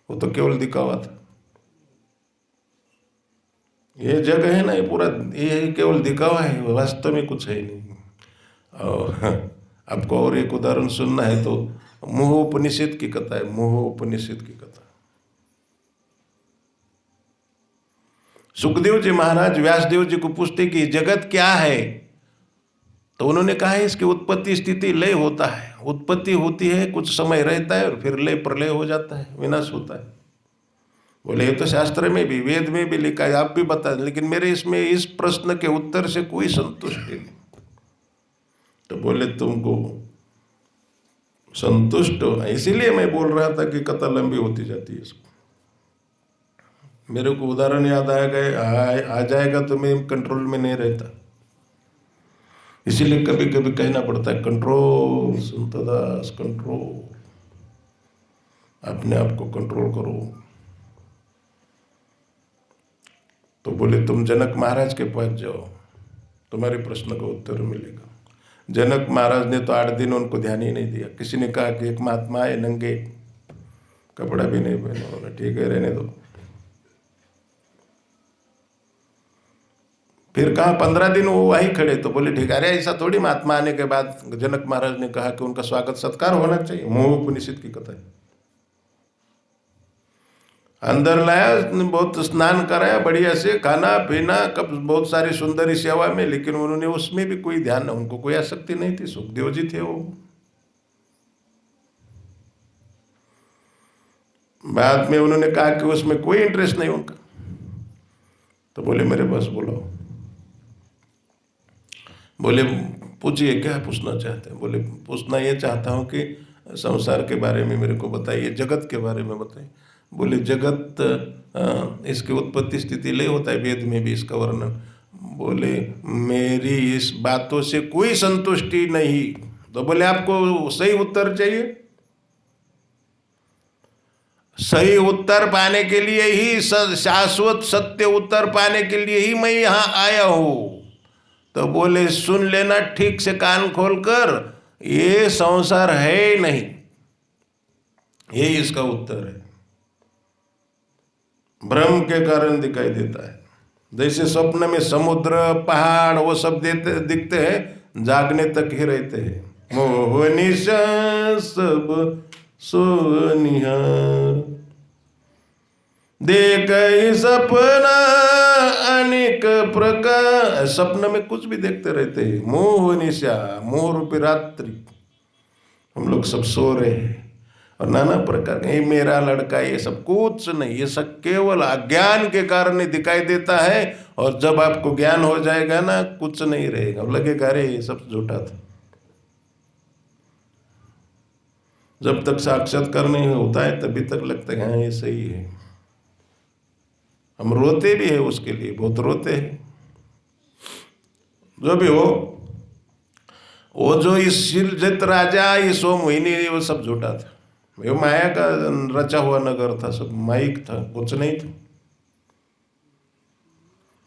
वो तो केवल दिखावा था। ये जगह है ना, ये पूरा ये केवल दिखावा है, वास्तव में कुछ है नहीं। और आपको और एक उदाहरण सुनना है तो मोह उपनिषद की कथा है। मोह उपनिषद की कथा। सुखदेव जी महाराज व्यासदेव जी को पूछते कि जगत क्या है, तो उन्होंने कहा है इसकी उत्पत्ति स्थिति लय होता है। उत्पत्ति होती है, कुछ समय रहता है और फिर लय प्रलय हो जाता है, विनाश होता है। बोले ये तो शास्त्र में भी वेद में भी लिखा है, आप भी बता दें, लेकिन मेरे इसमें इस प्रश्न के उत्तर से कोई संतुष्टि नहीं। तो बोले तुमको संतुष्ट हो, इसीलिए मैं बोल रहा था कि कथा लंबी होती जाती है। इसको मेरे को उदाहरण याद आ जाएगा तो मैं कंट्रोल में नहीं रहता, इसीलिए कभी कभी कहना पड़ता है कंट्रोल संतदास, कंट्रोल, अपने आप को कंट्रोल करो। तो बोले तुम जनक महाराज के पास जाओ, तुम्हारे प्रश्न का उत्तर मिलेगा। जनक महाराज ने तो 8 दिन उनको ध्यान ही नहीं दिया। किसी ने कहा कि एक महात्मा है नंगे, कपड़ा भी नहीं पहना। बोला ठीक है रहने दो। फिर कहा 15 दिन वो वहीं खड़े, तो बोले ठीक है। अरे ऐसा थोड़ी, महात्मा आने के बाद जनक महाराज ने कहा कि उनका स्वागत सत्कार होना चाहिए। मोह उपनिषद की कथा है। अंदर लाया, बहुत स्नान कराया, बढ़िया से खाना पीना, कब बहुत सारी सुंदरी सेवा में, लेकिन उन्होंने उसमें भी कोई ध्यान, उनको कोई आसक्ति नहीं थी। सुखदेव जी थे वो। बाद में उन्होंने कहा कि उसमें कोई इंटरेस्ट नहीं उनका। तो बोले मेरे पास बोलो। बोले पूछिए क्या पूछना चाहते हैं। बोले पूछना ये चाहता हूँ कि संसार के बारे में मेरे को बताइए, जगत के बारे में बताइए। बोले जगत इसकी उत्पत्ति स्थिति लय होता है, वेद में भी इसका वर्णन। बोले मेरी इस बातों से कोई संतुष्टि नहीं। तो बोले आपको सही उत्तर चाहिए। सही उत्तर पाने के लिए ही, शाश्वत सत्य उत्तर पाने के लिए ही मैं यहाँ आया हूँ। तो बोले सुन लेना ठीक से कान खोलकर, ये संसार है नहीं, ये इसका उत्तर है। भ्रम के कारण दिखाई देता है। जैसे स्वप्न में समुद्र पहाड़ वो सब दिखते हैं, जागने तक ही रहते हैं। मोह निशा सब सोनिहार। देख सपना अनेक प्रकार, सपन में कुछ भी देखते रहते हैं। मोह निशा, मोह रूपी रात्रि, हम लोग सब सो रहे हैं और नाना प्रकार का, ये मेरा लड़का, ये सब कुछ नहीं, ये सब केवल अज्ञान के कारण ही दिखाई देता है। और जब आपको ज्ञान हो जाएगा ना, कुछ नहीं रहेगा, लगेगा अरे ये सब झूठा था। जब तक साक्षात्कार नहीं होता है तभी तक लगता है हाँ ये सही है। हम रोते भी है उसके लिए, बहुत रोते हैं। जो भी हो, वो जो इस शिलजित राजा, ये सो मोहिनी, वो सब झूठा था। ये माया का रचा हुआ नगर था, सब माइक था, कुछ नहीं था।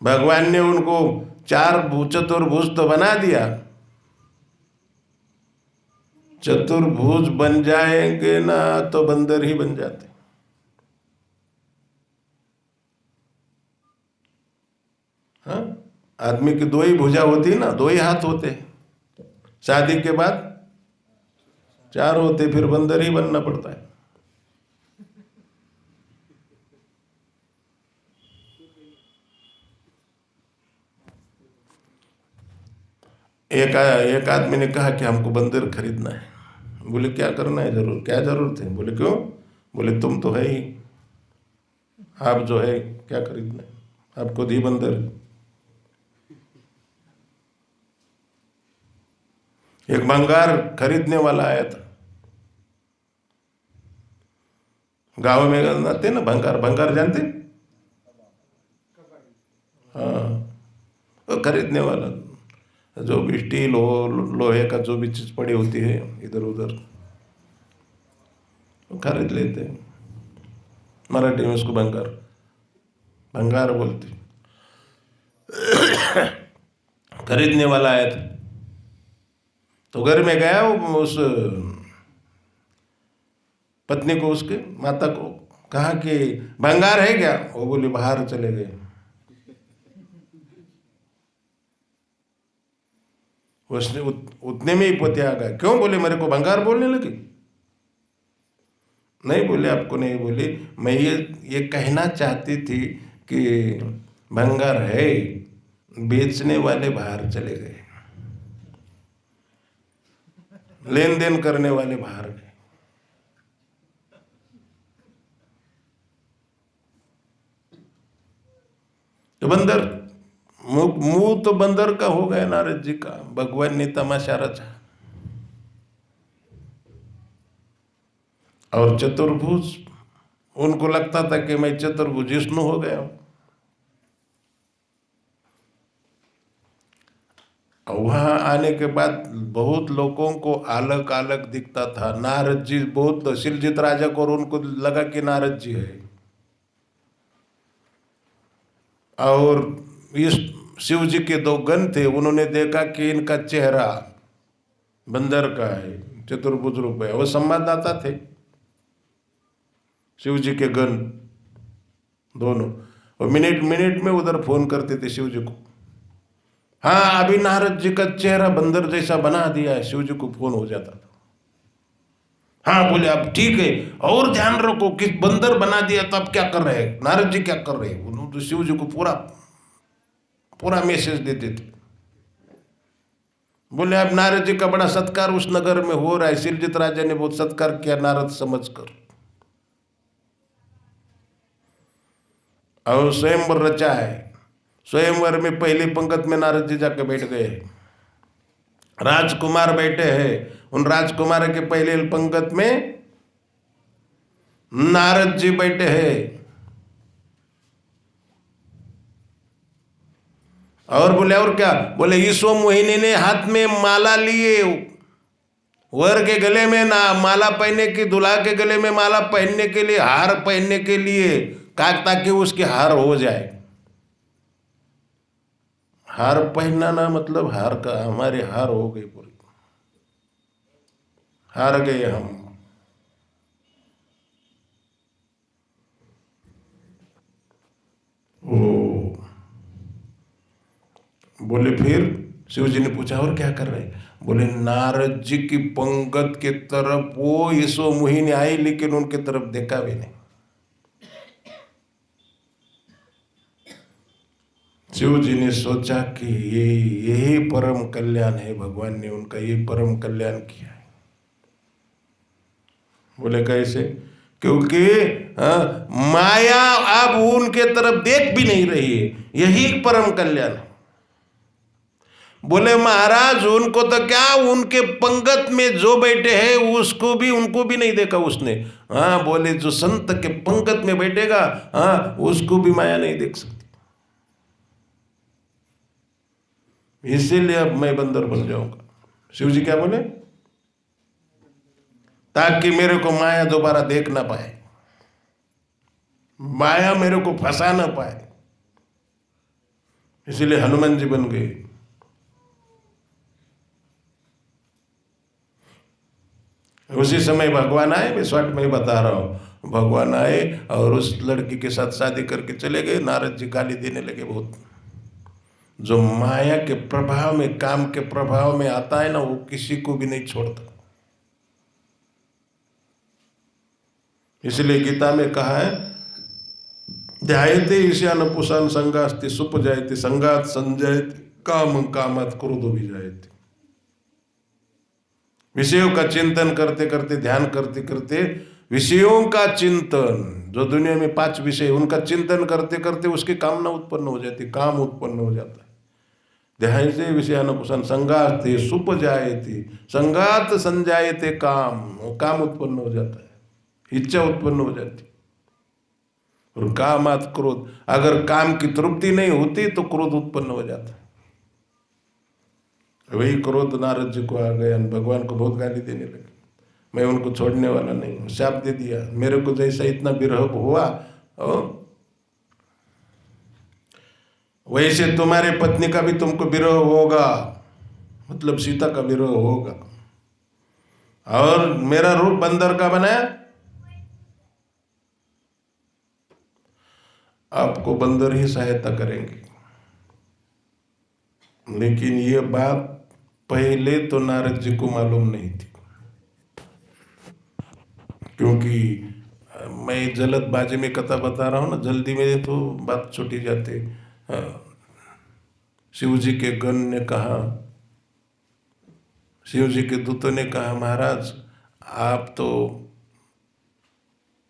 भगवान ने उनको चार चतुर्भुज तो बना दिया, चतुर्भुज बन जाएंगे ना तो बंदर ही बन जाते। हाँ, आदमी की दो ही भुजा होती है ना, दो ही हाथ होते, शादी के बाद चार होते, फिर बंदर ही बनना पड़ता है। एक आदमी ने कहा कि हमको बंदर खरीदना है। बोले क्या करना है, जरूर क्या जरूरत है? बोले क्यों? बोले तुम तो है ही, आप जो है क्या खरीदना है, आप खुद ही बंदर। एक भंगार खरीदने वाला आया था, गांव में आते ना भंगार, भंगार जानते? हाँ, वो खरीदने वाला, जो भी स्टील हो, लोहे का जो भी चीज पड़ी होती है इधर उधर, वो खरीद लेते हैं। मराठी में उसको भंगार, भंगार बोलते। खरीदने वाला आया था, तो घर में गया, वो उस पत्नी को, उसके माता को कहा कि भंगार है क्या? वो बोली बाहर चले गए। उसने उतने में ही पति आ गया। क्यों? बोले मेरे को भंगार बोलने लगी। नहीं बोले, आपको नहीं बोली, मैं ये कहना चाहती थी कि भंगार है, बेचने वाले बाहर चले गए, लेन देन करने वाले बाहर गए। तो बंदर, मुंह तो बंदर का हो गया नारद जी का। भगवान ने तमाशा रचा। और चतुर्भुज, उनको लगता था कि मैं चतुर्भुज विष्णु हो गया हूं। और वहां आने के बाद बहुत लोगों को अलग अलग दिखता था। नारद जी बहुत, शिलजित राजा को, और उनको लगा कि नारद जी है। और इस शिव जी के दो गण थे, उन्होंने देखा कि इनका चेहरा बंदर का है, चतुर्भुज रूप है। वो संवाददाता थे शिव जी के गण दोनों, और मिनट मिनट में उधर फोन करते थे शिव जी को। हाँ, अभी नारद जी का चेहरा बंदर जैसा बना दिया है, शिव जी को फोन हो जाता था। हाँ बोले, अब ठीक है, और ध्यान रखो कि बंदर बना दिया तो अब क्या कर रहे हैं, नारद जी क्या कर रहे हैं। उन्होंने तो शिव जी को पूरा पूरा मैसेज देते थे। बोले अब नारद जी का बड़ा सत्कार उस नगर में हो रहा है, शिलजित राजा ने बहुत सत्कार किया नारद समझकर। और स्वयंवर रचा है, स्वयंवर में पहली पंक्ति में नारद जी जाके बैठ गए। राजकुमार बैठे हैं, उन राजकुमार के पहले पंक्ति में नारद जी बैठे हैं। और बोले और क्या? बोले ईसो मोहिनी ने हाथ में माला लिए, वर के गले में ना माला पहनने की, दूल्हा के गले में माला पहनने के लिए, हार पहनने के लिए, ताकि उसके हार हो जाए। हार पहनना ना मतलब हार का, हमारे हार हो गई पूरी, हार गए हम। ओ बोले फिर शिव जी ने पूछा और क्या कर रहे? बोले नारद जी की पंगत के तरफ वो ईसो मोहिनी आई, लेकिन उनके तरफ देखा भी नहीं। शिव जी ने सोचा कि यही परम कल्याण है, भगवान ने उनका ये परम कल्याण किया है। बोले कैसे? क्योंकि माया अब उनके तरफ देख भी नहीं रही है, यही परम कल्याण है। बोले महाराज उनको तो क्या, उनके पंगत में जो बैठे हैं उसको भी, उनको भी नहीं देखा उसने। हाँ बोले जो संत के पंगत में बैठेगा हाँ उसको भी माया नहीं देख सकती। इसीलिए अब मैं बंदर बन जाऊंगा। शिव जी क्या बोले? ताकि मेरे को माया दोबारा देख ना पाए, माया मेरे को फंसा ना पाए। इसीलिए हनुमान जी बन गए। उसी समय भगवान आए, मैं शॉर्ट में बता रहा हूं। भगवान आए और उस लड़की के साथ शादी करके चले गए। नारद जी गाली देने लगे बहुत। जो माया के प्रभाव में, काम के प्रभाव में आता है ना, वो किसी को भी नहीं छोड़ता। इसलिए गीता में कहा है ध्यायते ईशान पुषान संगास्ति सुपजायते संगात संजयते काम कामत क्रोधो विजायते। विषयों का चिंतन करते करते, ध्यान करते करते, विषयों का चिंतन, जो दुनिया में 5 विषय, उनका चिंतन करते करते उसकी कामना उत्पन्न हो जाती, काम उत्पन्न हो जाता है। ध्यान से विषयानुपुषण संगाते सुपजायते संगात संजायते काम, काम उत्पन्न हो जाता है, इच्छा उत्पन्न हो जाती। और कामात क्रोध, अगर काम की तृप्ति नहीं होती तो क्रोध उत्पन्न हो जाता है। वही क्रोध नारद जी को आ गया, भगवान को बहुत गाली देने लगे। मैं उनको छोड़ने वाला नहीं हूँ, शाप दे दिया। मेरे को जैसा इतना विरह हुआ वैसे तुम्हारे पत्नी का भी तुमको विरह होगा, मतलब सीता का विरह होगा। और मेरा रूप बंदर का बनाया, आपको बंदर ही सहायता करेंगे। लेकिन ये बात पहले तो नारद जी को मालूम नहीं थी, क्योंकि मैं जल्दबाजी में कथा बता रहा हूँ ना, जल्दी में तो बात छूटी जाती। शिव जी के गण ने कहा, शिव जी के दूतों ने कहा महाराज आप तो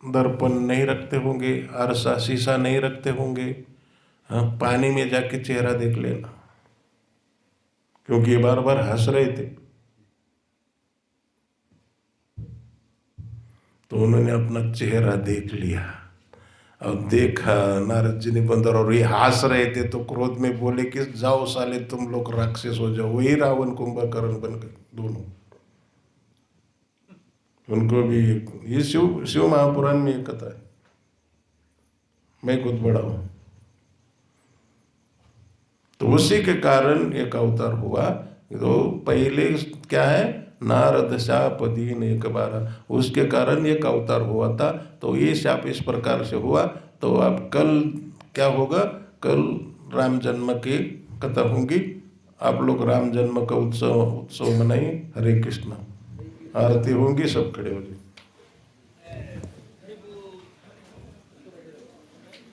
दर्पण नहीं रखते होंगे, अरसा शीशा नहीं रखते होंगे, हाँ पानी में जाके चेहरा देख लेना। क्योंकि ये बार बार हंस रहे थे, तो उन्होंने अपना चेहरा देख लिया और देखा नारद जी ने बंदर, और ये हंस रहे थे तो क्रोध में बोले कि जाओ साले तुम लोग राक्षस हो जाओ। वही रावण कुंभकर्ण बन गए दोनों। उनको भी ये शिव महापुराण में एक कथा है, मैं खुद बड़ा हूं। तो उसी के कारण एक अवतार हुआ। तो पहले क्या है, नारद शाप दीन एक बार, उसके कारण एक अवतार हुआ था। तो ये शाप इस प्रकार से हुआ। तो अब कल क्या होगा, कल राम जन्म की कथा होंगी। आप लोग राम जन्म का उत्सव मनाइए। हरे कृष्ण। आरती होंगी, सब खड़े हो जाए।